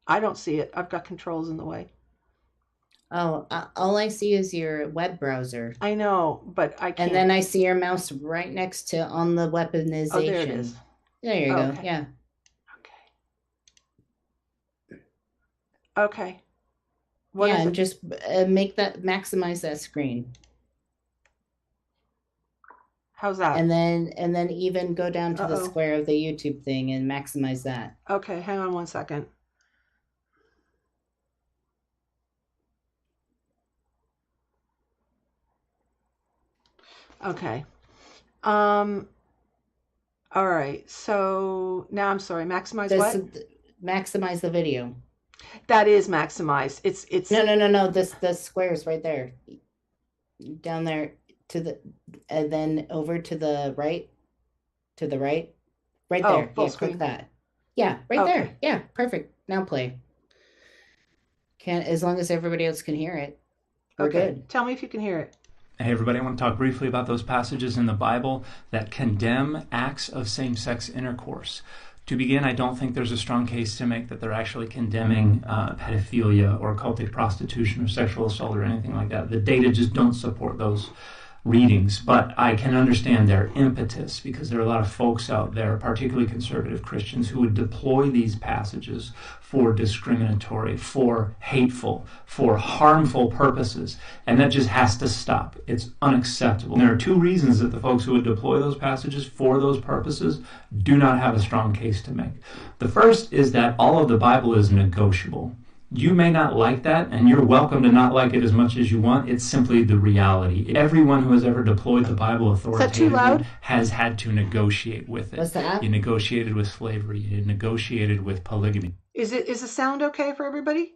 I don't see it. I've got controls in the way. Oh, all I see is your web browser. I know, but I And can't. then I see your mouse right next to on the Oh, there it is. weaponization. There you Oh, go. okay. Yeah. Okay. Okay. What Yeah, is and it? just maximize that screen. How's that? And then even go down to the Uh-oh. square of the YouTube thing and maximize that. Okay, hang on one second. Okay. Um, all right. So now I'm sorry. Maximize This what? maximize the video. That is maximized. It's No. This the squares right there. Down there to the and then over to the right. To the right. Right oh, there. full Yeah, click screen. that. Yeah, right Okay. there. Yeah, perfect. Now play. Can as long as everybody else can hear it, we're Okay. good. Tell me if you can hear it. Hey everybody, I want to talk briefly about those passages in the Bible that condemn acts of same-sex intercourse. To begin, I don't think there's a strong case to make that they're actually condemning pedophilia or cultic prostitution or sexual assault or anything like that. The data just don't support those readings, but I can understand their impetus because there are a lot of folks out there, particularly conservative Christians, who would deploy these passages for discriminatory, for hateful, for harmful purposes, and that just has to stop. It's unacceptable. And there are two reasons that the folks who would deploy those passages for those purposes do not have a strong case to make. The first is that all of the Bible is negotiable. You may not like that, and you're welcome to not like it as much as you want. It's simply the reality. Everyone who has ever deployed the Bible authoritatively has had to negotiate with it. What's that? You negotiated with slavery. You negotiated with polygamy. Is the sound okay for everybody?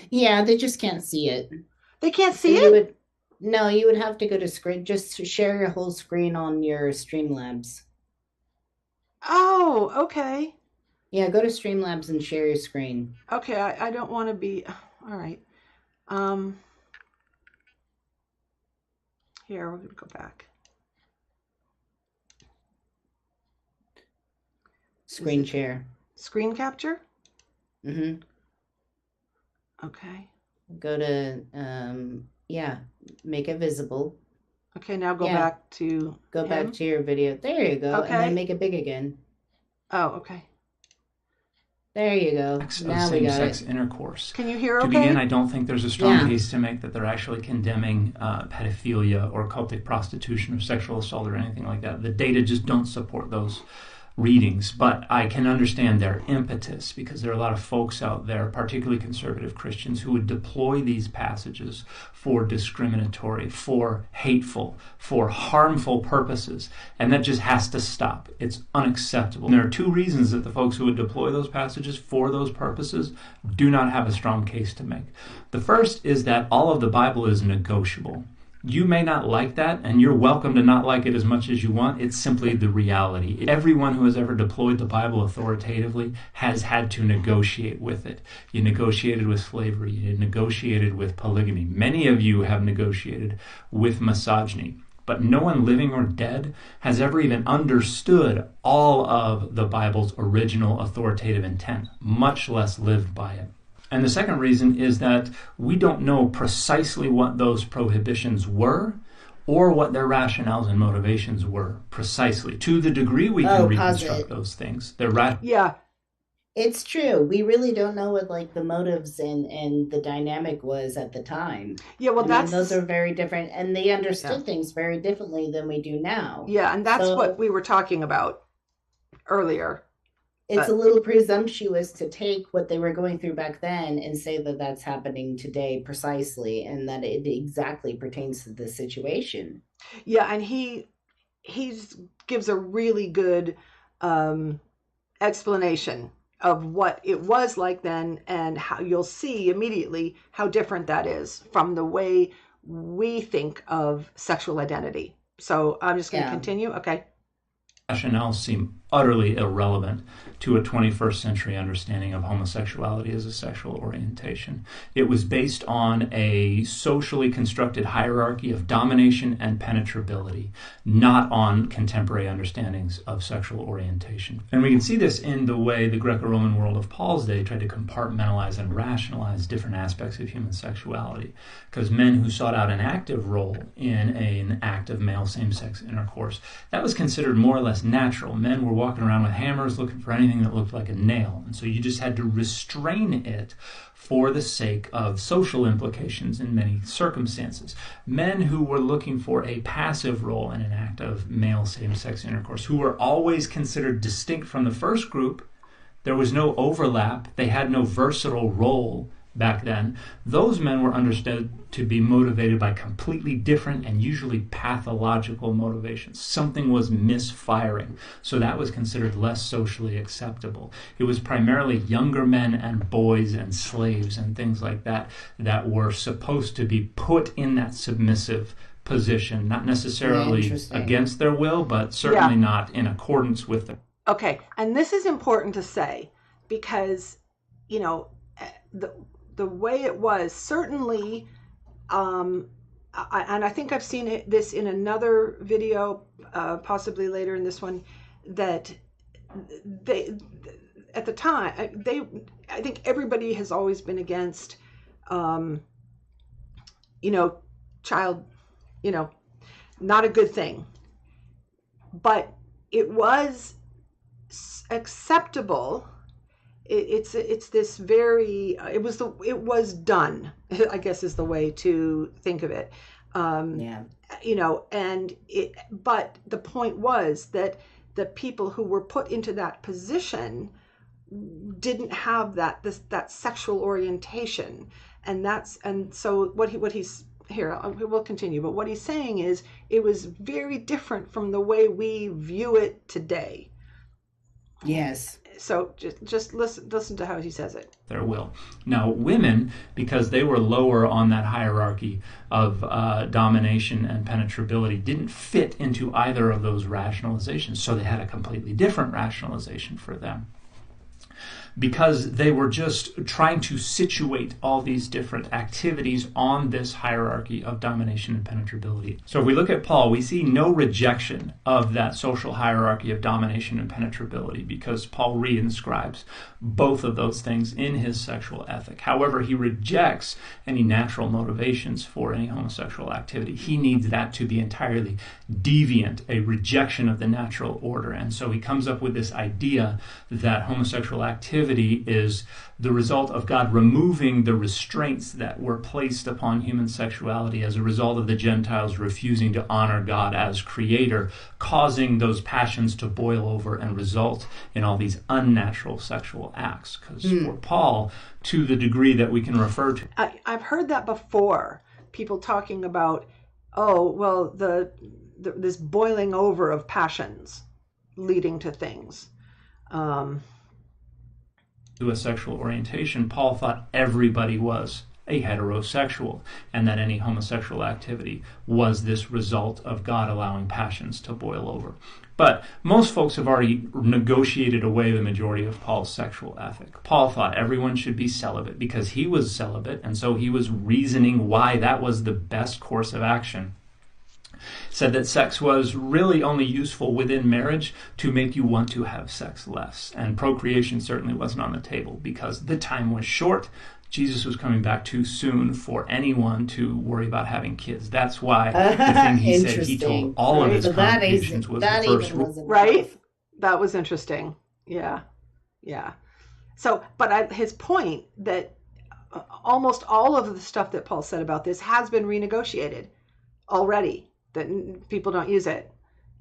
Yeah, they just can't see it. They can't So see you it? no, you would have to go to screen. Just share your whole screen on your Streamlabs. Oh, okay. Yeah, go to Streamlabs and share your screen. Okay, I don't want to be. All right. Um, Here, we're going to go back. Screen share. Screen capture? Mm-hmm. Okay. Go to, yeah, make it visible. Okay, now go back to Go him. back to your video. There you go. Okay. And then make it big again. Oh, okay. There you go. Acts Now of we got same-sex it. intercourse. Can you hear okay? To begin, I don't think there's a strong case to make that they're actually condemning pedophilia or cultic prostitution or sexual assault or anything like that. The data just don't support those readings, but I can understand their impetus because there are a lot of folks out there, particularly conservative Christians, who would deploy these passages for discriminatory, for hateful, for harmful purposes, and that just has to stop. It's unacceptable. And there are two reasons that the folks who would deploy those passages for those purposes do not have a strong case to make. The first is that all of the Bible is negotiable. You may not like that, and you're welcome to not like it as much as you want. It's simply the reality. Everyone who has ever deployed the Bible authoritatively has had to negotiate with it. You negotiated with slavery. You negotiated with polygamy. Many of you have negotiated with misogyny. But no one living or dead has ever even understood all of the Bible's original authoritative intent, much less lived by it. And the second reason is that we don't know precisely what those prohibitions were or what their rationales and motivations were precisely. To the degree we can reconstruct those things, yeah, it's true. We really don't know what like the motives and the dynamic was at the time. Yeah, well, I mean, those are very different, and they understood things very differently than we do now. Yeah, and that's what we were talking about earlier. It's a little presumptuous to take what they were going through back then and say that that's happening today precisely, and that it exactly pertains to the situation. Yeah, and he gives a really good explanation of what it was like then, and how you'll see immediately how different that is from the way we think of sexual identity. So I'm just going to continue. Okay. Rationales seem utterly irrelevant to a 21st century understanding of homosexuality as a sexual orientation. It was based on a socially constructed hierarchy of domination and penetrability, not on contemporary understandings of sexual orientation. And we can see this in the way the Greco-Roman world of Paul's day tried to compartmentalize and rationalize different aspects of human sexuality. Because men who sought out an active role in an act of male same-sex intercourse, that was considered more or less natural. Men were walking around with hammers looking for anything that looked like a nail. And so you just had to restrain it for the sake of social implications in many circumstances. Men who were looking for a passive role in an act of male same-sex intercourse, who were always considered distinct from the first group, there was no overlap, they had no versatile role back then, those men were understood to be motivated by completely different and usually pathological motivations. Something was misfiring, so that was considered less socially acceptable. It was primarily younger men and boys and slaves and things like that that were supposed to be put in that submissive position, not necessarily against their will, but certainly not in accordance with them. Okay, and this is important to say because, you know, the way it was, certainly, and I think I've seen this in another video, possibly later in this one, that they, at the time, I think everybody has always been against, you know, child, you know, not a good thing. But it was acceptable. It's this very it was done, I guess is the way to think of it. You know, and but the point was that the people who were put into that position didn't have that sexual orientation, and so what he's here, we'll continue, but what he's saying is it was very different from the way we view it today. Yes. So just listen to how he says it. Their will. Now, women, because they were lower on that hierarchy of domination and penetrability, didn't fit into either of those rationalizations. So they had a completely different rationalization for them, because they were just trying to situate all these different activities on this hierarchy of domination and penetrability. So if we look at Paul, we see no rejection of that social hierarchy of domination and penetrability, because Paul reinscribes both of those things in his sexual ethic. However, he rejects any natural motivations for any homosexual activity. He needs that to be entirely deviant, a rejection of the natural order. And so he comes up with this idea that homosexual activity is the result of God removing the restraints that were placed upon human sexuality as a result of the Gentiles refusing to honor God as creator, causing those passions to boil over and result in all these unnatural sexual acts. Because for Paul, to the degree that we can refer to... I've heard that before, people talking about, oh, well, this boiling over of passions leading to things. To a sexual orientation, Paul thought everybody was a heterosexual, and that any homosexual activity was this result of God allowing passions to boil over. But most folks have already negotiated away the majority of Paul's sexual ethic. Paul thought everyone should be celibate because he was celibate, and so he was reasoning why that was the best course of action. Said that sex was really only useful within marriage to make you want to have sex less. And procreation certainly wasn't on the table because the time was short Jesus was coming back too soon for anyone to worry about having kids. That's why the thing he said he told all of his congregations was the first rule. Right? That was interesting. Yeah. Yeah. So, but his point that almost all of the stuff that Paul said about this has been renegotiated already, that people don't use it,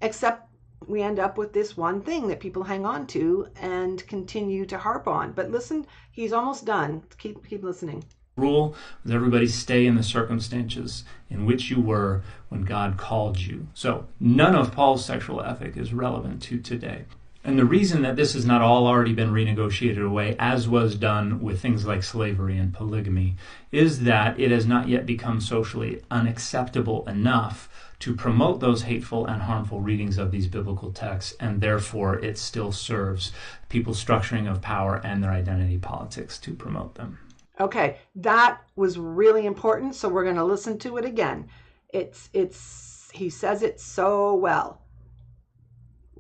except we end up with this one thing that people hang on to and continue to harp on. But listen, he's almost done. Keep listening. Rule was everybody stay in the circumstances in which you were when God called you. So none of Paul's sexual ethic is relevant to today. And the reason that this has not all already been renegotiated away, as was done with things like slavery and polygamy, is that it has not yet become socially unacceptable enough to promote those hateful and harmful readings of these biblical texts, and therefore it still serves people's structuring of power and their identity politics to promote them. Okay, that was really important, so we're going to listen to it again. He says it so well.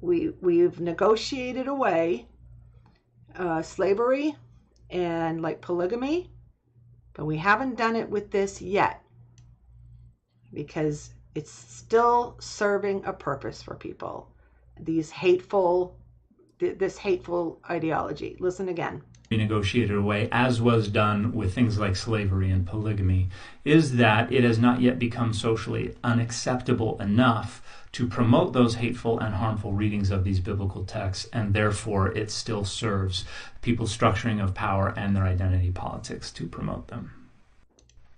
We've negotiated away slavery and like polygamy, but we haven't done it with this yet because it's still serving a purpose for people. This hateful ideology. Listen again. Renegotiated away, as was done with things like slavery and polygamy, is that it has not yet become socially unacceptable enough to promote those hateful and harmful readings of these biblical texts, and therefore it still serves people's structuring of power and their identity politics to promote them.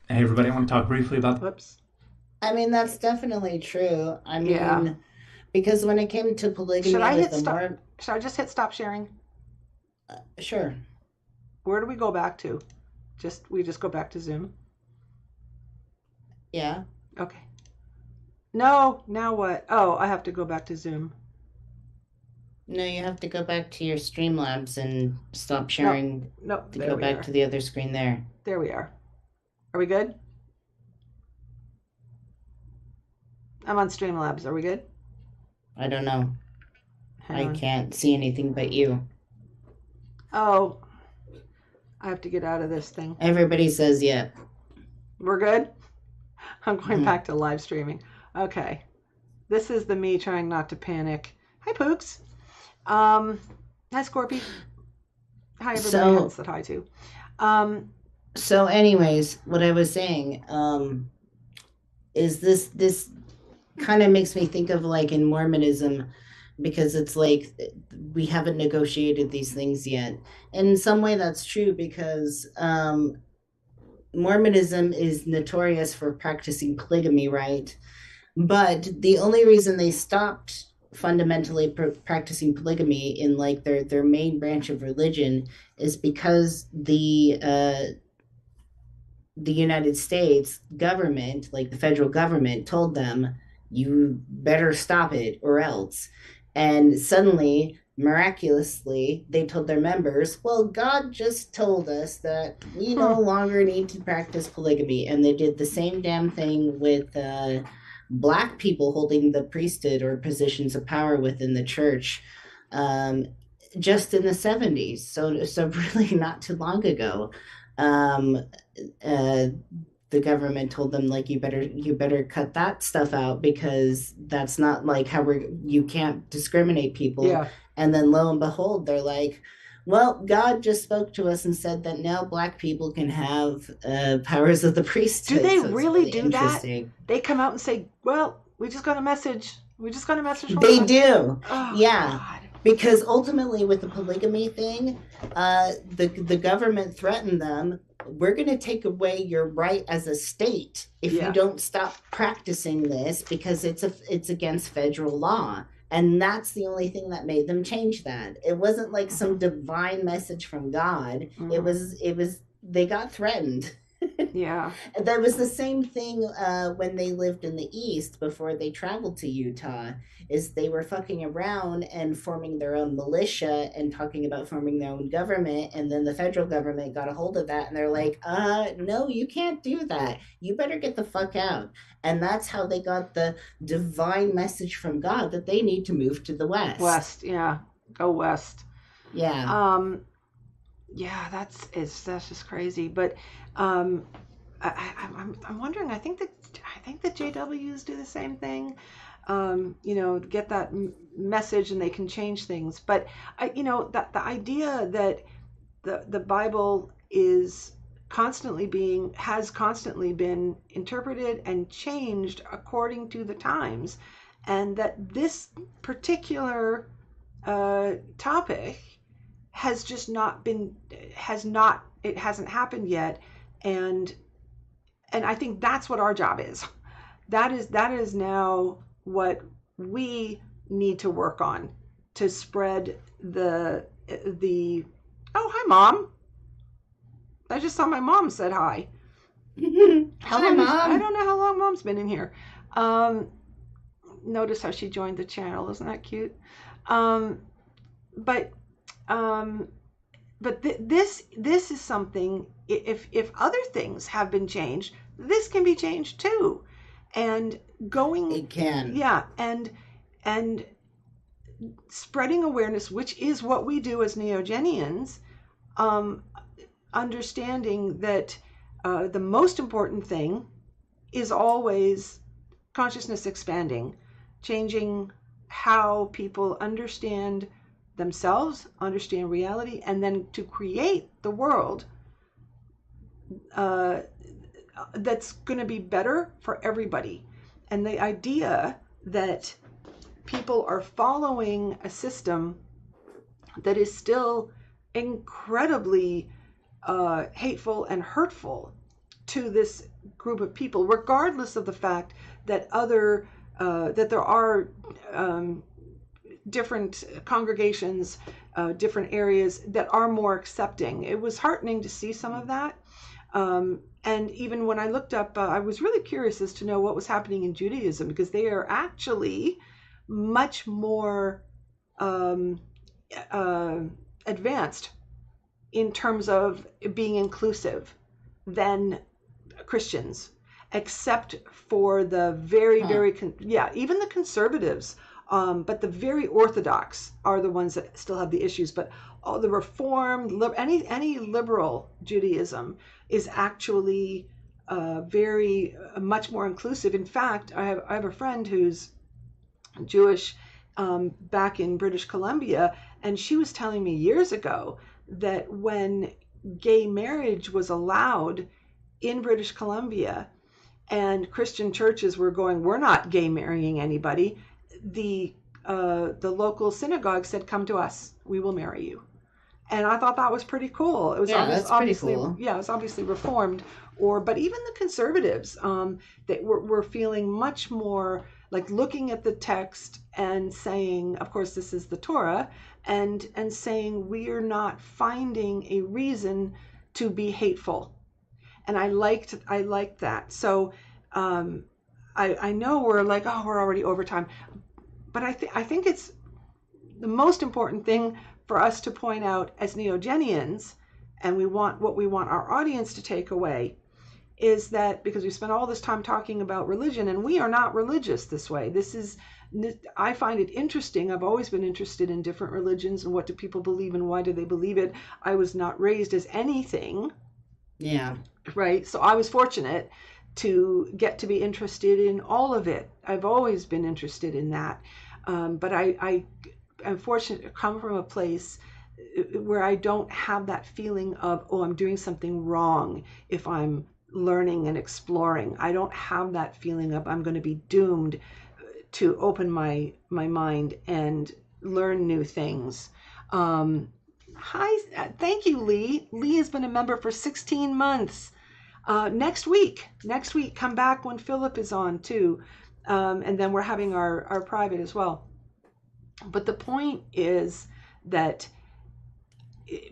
Hey, everybody, I want to talk briefly about... Whoops. I mean, that's definitely true. I mean, because when it came to polygamy... Should I just hit stop sharing? Sure. Where do we go back to? We just go back to Zoom? Yeah. Okay. No, now what? Oh, I have to go back to Zoom. No, you have to go back to your Streamlabs and stop sharing. No, to go back to the other screen there. There we are. Are we good? I'm on Streamlabs. Are we good? I don't know. I can't see anything but you. Oh, I have to get out of this thing. Everybody says yeah. We're good? I'm going back to live streaming. Okay. This is the me trying not to panic. Hi, Pooks. Hi, Scorpy. Hi, everybody else that hi to. So anyways, what I was saying is this kind of makes me think of like in Mormonism, because it's like we haven't negotiated these things yet. And in some way that's true, because Mormonism is notorious for practicing polygamy, right? But the only reason they stopped fundamentally practicing polygamy in like their main branch of religion is because the United States government, like the federal government, told them, you better stop it or else. And suddenly, miraculously, they told their members, well, God just told us that we no longer need to practice polygamy. And they did the same damn thing with Black people holding the priesthood or positions of power within the church just in the 70s. So really not too long ago. The government told them, like, you better cut that stuff out, because that's not like how you can't discriminate people. Yeah. And then lo and behold, they're like, well, God just spoke to us and said that now Black people can have powers of the priesthood. Do they really do that? They come out and say, well, we just got a message. They do. Oh, yeah. God. Because ultimately with the polygamy thing, the government threatened them, we're going to take away your right as a state if you don't stop practicing this, because it's against federal law. And that's the only thing that made them change that. It wasn't like some divine message from God. It was they got threatened. Yeah. That was the same thing when they lived in the East before they traveled to Utah, is they were fucking around and forming their own militia and talking about forming their own government. And then the federal government got a hold of that and they're like, no, you can't do that. You better get the fuck out. And that's how they got the divine message from God that they need to move to the West. West, yeah. Go West. Yeah. Yeah, that's just crazy. But um, I'm wondering. I think the JWs do the same thing. Get that message and they can change things. But that the idea that the Bible has constantly been interpreted and changed according to the times, and that this particular topic has just not been has not it hasn't happened yet, and I think that's what our job is. That is now what we need to work on to spread the oh, hi mom. I just saw my mom said hi. How Hi, long is I Mom. don't know how long mom's been in here. Um Notice how she joined the channel. Isn't that cute? Um but um this is something. If other things have been changed, this can be changed too. And going, It can. yeah, and spreading awareness, which is what we do as Neogenians. um, Understanding that the most important thing is always consciousness expanding, changing how people understand themselves, understand reality, and then to create the world uh, that's going to be better for everybody. And the idea that people are following a system that is still incredibly hateful and hurtful to this group of people, regardless of the fact that that there are different congregations, different areas that are more accepting. It was heartening to see some of that. And even when I looked up, I was really curious as to know what was happening in Judaism, because they are actually much more um, uh, advanced in terms of being inclusive than Christians, except for the very, Huh. very, yeah, even the conservatives. But the very orthodox are the ones that still have the issues. But all the reformed, any liberal Judaism is actually very much more inclusive. In fact, I have a friend who's Jewish, back in British Columbia, and she was telling me years ago that when gay marriage was allowed in British Columbia, and Christian churches were going, "We're not gay marrying anybody," the local synagogue said, "Come to us, we will marry you." And I thought that was pretty cool. It was Yeah, that's pretty obviously, cool. yeah, it was obviously reformed, but even the conservatives, that were feeling much more like looking at the text and saying, of course, this is the Torah, and saying we are not finding a reason to be hateful. And I liked that. So um, I know we're like, oh, we're already over time, but I think it's the most important thing for us to point out as Neogenians, and what we want our audience to take away, is that because we spent all this time talking about religion, and we are not religious this way. I find it interesting. I've always been interested in different religions and what do people believe and why do they believe it. I was not raised as anything, Yeah. right? So I was fortunate to get to be interested in all of it. I've always been interested in that. But I'm fortunate to come from a place where I don't have that feeling of, oh, I'm doing something wrong if I'm learning and exploring. I don't have that feeling of I'm going to be doomed to open my mind and learn new things. Um, Thank you, Lee. Lee has been a member for 16 months. Next week, come back when Philip is on too, and then we're having our private as well. But the point is that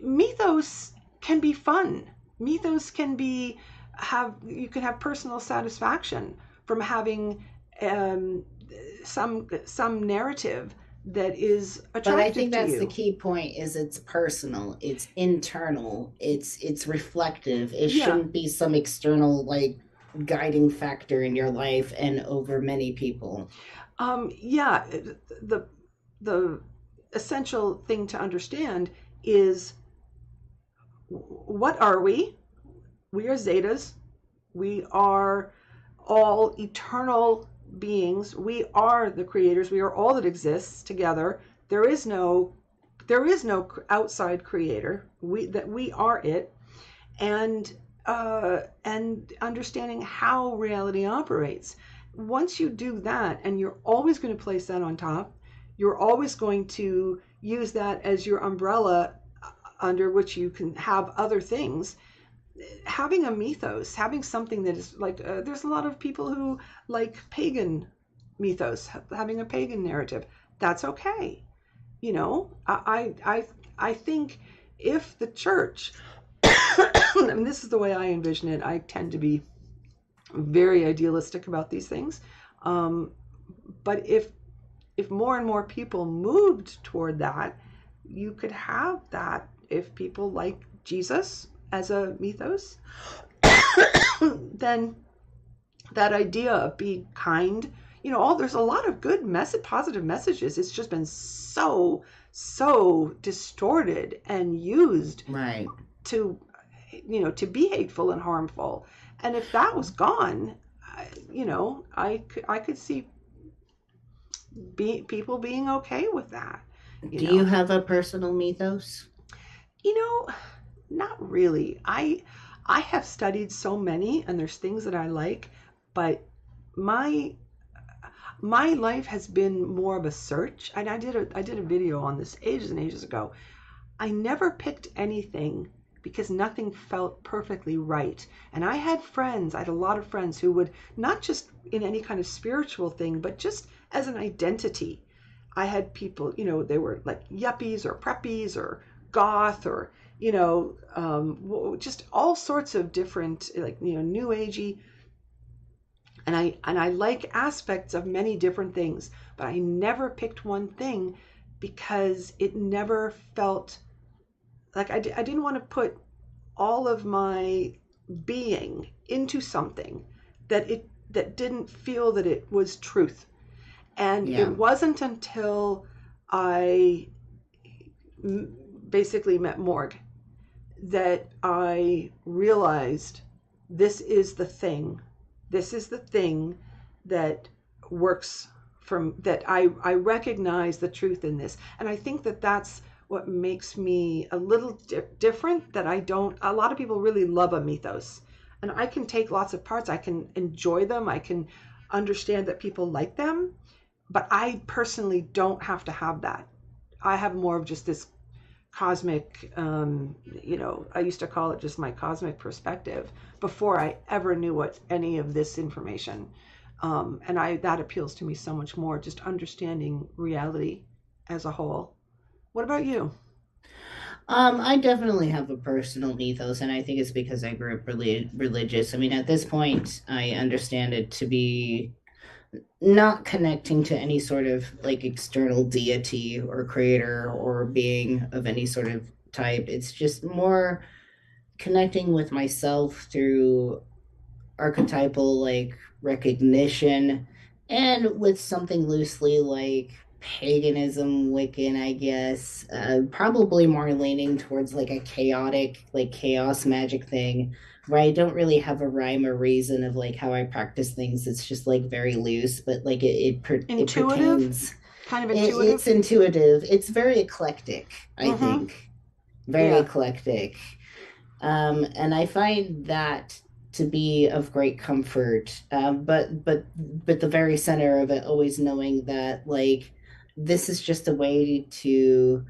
mythos can be fun. Mythos can be have you can have personal satisfaction from having um, some narrative that is But I attractive think to that's the you. key point is it's personal, it's internal, it's reflective. It Yeah. shouldn't be some external like guiding factor in your life and over many people. Yeah. The essential thing to understand is what are we? We are zetas. We are all eternal beings. We are the creators. We are all that exists together. There is no outside creator. We are it, and understanding how reality operates. Once you do that, and you're always going to place that on top, you're always going to use that as your umbrella under which you can have other things. Having a mythos, having something that is like, there's a lot of people who like pagan mythos, having a pagan narrative. That's okay. I think if the church, and this is the way I envision it, I tend to be very idealistic about these things. But if more and more people moved toward that, you could have that. If people like Jesus as a mythos, then that idea of being kind, there's a lot of good positive messages. It's just been so distorted and used Right. to to be hateful and harmful. And if that was gone, I could see people being okay with that. Do you have a personal mythos? You know, not really. I have studied so many, and there's things that I like, but my my life has been more of a search. And I did a video on this ages and ages ago. I never picked anything because nothing felt perfectly right. And I had a lot of friends who would, not just in any kind of spiritual thing, but just as an identity. I had people, they were like yuppies or preppies or goth or, just all sorts of different, like, new agey. And I like aspects of many different things, but I never picked one thing because it never felt like I didn't want to put all of my being into something that didn't feel that it was truth. And Yeah. it wasn't until I basically met Morg that I realized this is the thing. This is the thing that works that I recognize the truth in this. And I think that that's what makes me a little different, that a lot of people really love a mythos. And I can take lots of parts. I can enjoy them. I can understand that people like them. But I personally don't have to have that. I have more of just this cosmic, I used to call it just my cosmic perspective before I ever knew what any of this information. And that appeals to me so much more, just understanding reality as a whole. What about you? I definitely have a personal ethos, and I think it's because I grew up really religious. I mean, at this point, I understand it to be not connecting to any sort of like external deity or creator or being of any sort of type. It's just more connecting with myself through archetypal like recognition and with something loosely like paganism, Wiccan, I guess. Probably more leaning towards like a chaotic, like chaos magic thing, where I don't really have a rhyme or reason of like how I practice things. It's just like very loose, but like it Intuitive? pertains. Kind of It's intuitive? intuitive. It's very eclectic, I Mm-hmm. think. Very Yeah. eclectic. And I find that to be of great comfort. But the very center of it, always knowing that like this is just a way to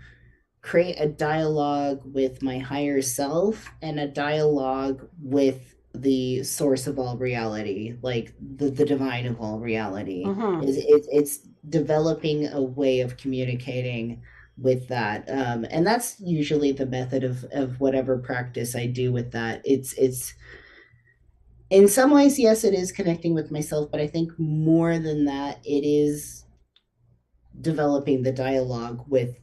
create a dialogue with my higher self and a dialogue with the source of all reality, like the divine of all reality. Mm-hmm. It's developing a way of communicating with that, and that's usually the method of whatever practice I do with that. It's in some ways, yes, it is connecting with myself, but I think more than that, it is developing the dialogue with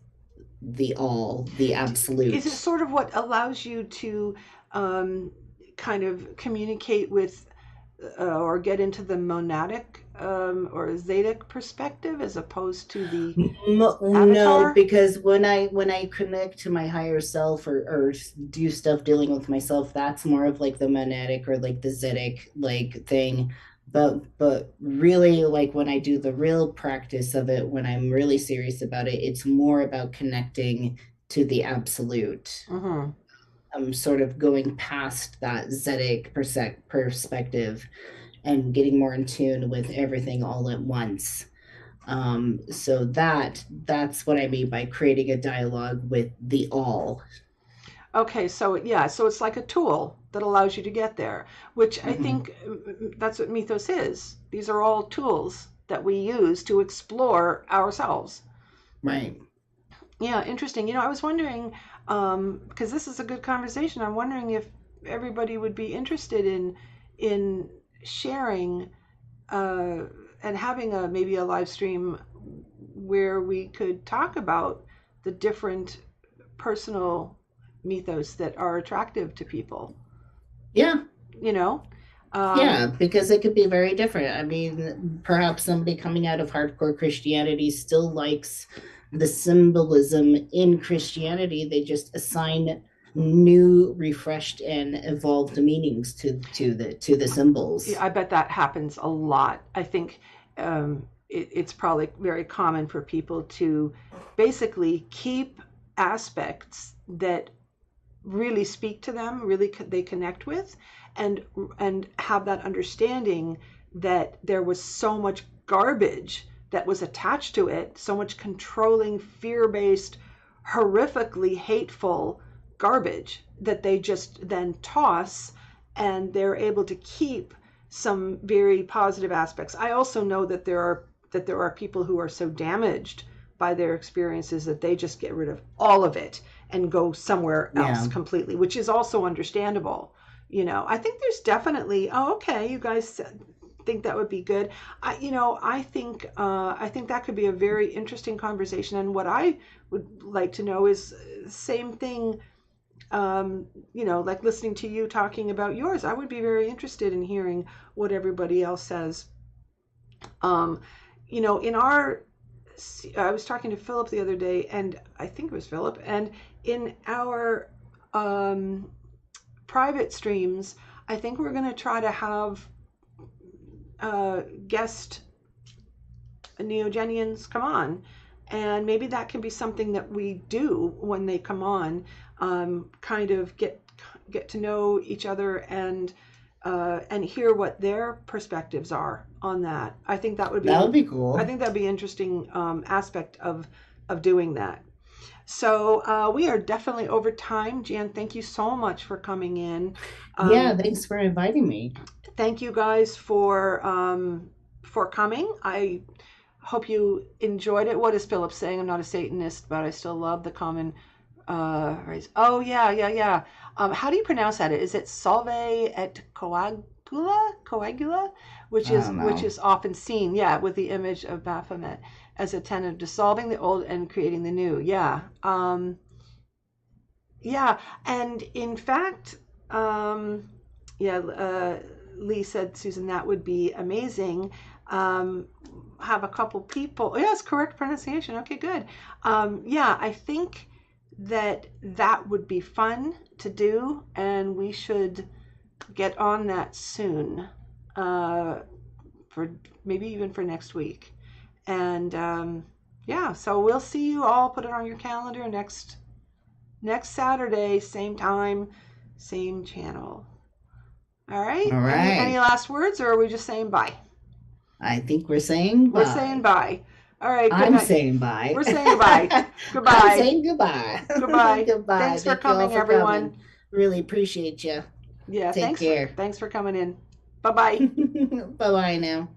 the all, the Is it absolute. sort of what allows you to kind of communicate with or get into the monadic or a Zedic perspective as opposed to the No, Avatar? because when I connect to my higher self or do stuff dealing with myself, that's more of like the monadic or like the Zedic like thing. But really, like when I do the real practice of it, when I'm really serious about it, it's more about connecting to the absolute. Mm-hmm. I'm sort of going past that Zedic perspective and getting more in tune with everything all at once. So that's what I mean by creating a dialogue with the all. Okay, so yeah, so it's like a tool that allows you to get there, which I Hmm. think that's what mythos is. These are all tools that we use to explore ourselves. Right. Yeah, interesting. I was wondering, because this is a good conversation. I'm wondering if everybody would be interested in sharing uh, and having a maybe a live stream where we could talk about the different personal mythos that are attractive to people. Yeah. You know, Yeah, um, because it could be very different. I mean, perhaps somebody coming out of hardcore Christianity still likes the symbolism in Christianity. They just assign new, refreshed, and evolved meanings to the yeah, symbols. I bet that happens a lot. I think it's probably very common for people to basically keep aspects that really speak to them, really they connect with, and and have that understanding that there was so much garbage that was attached to it, so much controlling, fear-based, horrifically hateful garbage that they just then toss, and they're able to keep some very positive aspects. I also know that there are people who are so damaged by their experiences that they just get rid of all of it and go somewhere else Yeah. completely, which is also understandable. I think there's definitely, oh, okay, you guys think that would be good. I think that could be a very interesting conversation. And what I would like to know is same thing. Like listening to you talking about yours, I would be very interested in hearing what everybody else says. Um, in our I was talking to Philip the other day, and I think it was Philip, and in our um, private streams, I think we're going to try to have guest Neogenians come on, and maybe that can be something that we do when they come on, kind of get to know each other and hear what their perspectives are on that. I think that would be That would an be I cool. think that'd be an interesting aspect of doing that. So we are definitely over time. Jan, thank you so much for coming in. Yeah, Um, thanks for inviting me. thank you guys for coming. I hope you enjoyed it. What is Philip saying? I'm not a Satanist, but I still love the common race. Oh yeah, yeah, yeah. How do you pronounce that? Is it Salve et Coagula? Coagula, which I is don't which know. is often seen, yeah, with the image of Baphomet as a tenet of dissolving the old and creating the new. Yeah. Yeah, and in fact, um, yeah, Lee said, Susan, that would be amazing. Um, have a couple people. Oh, yes, correct pronunciation. Okay, good. Yeah, I think that would be fun to do, and we should get on that soon, uh, for maybe even for next week. And yeah, so we'll see you all. Put it on your calendar next Saturday, same time, same channel. All right. All Any right. last words, or are we just saying bye? I think we're saying We're saying bye. bye. All right. Good I'm night. saying bye. We're saying goodbye. I'm Goodbye. saying goodbye. Goodbye. Goodbye. Thanks for Thank you all coming, for everyone. coming. Really appreciate you. Yeah. Take Thanks for care. thanks for coming in. Bye bye. Bye bye now.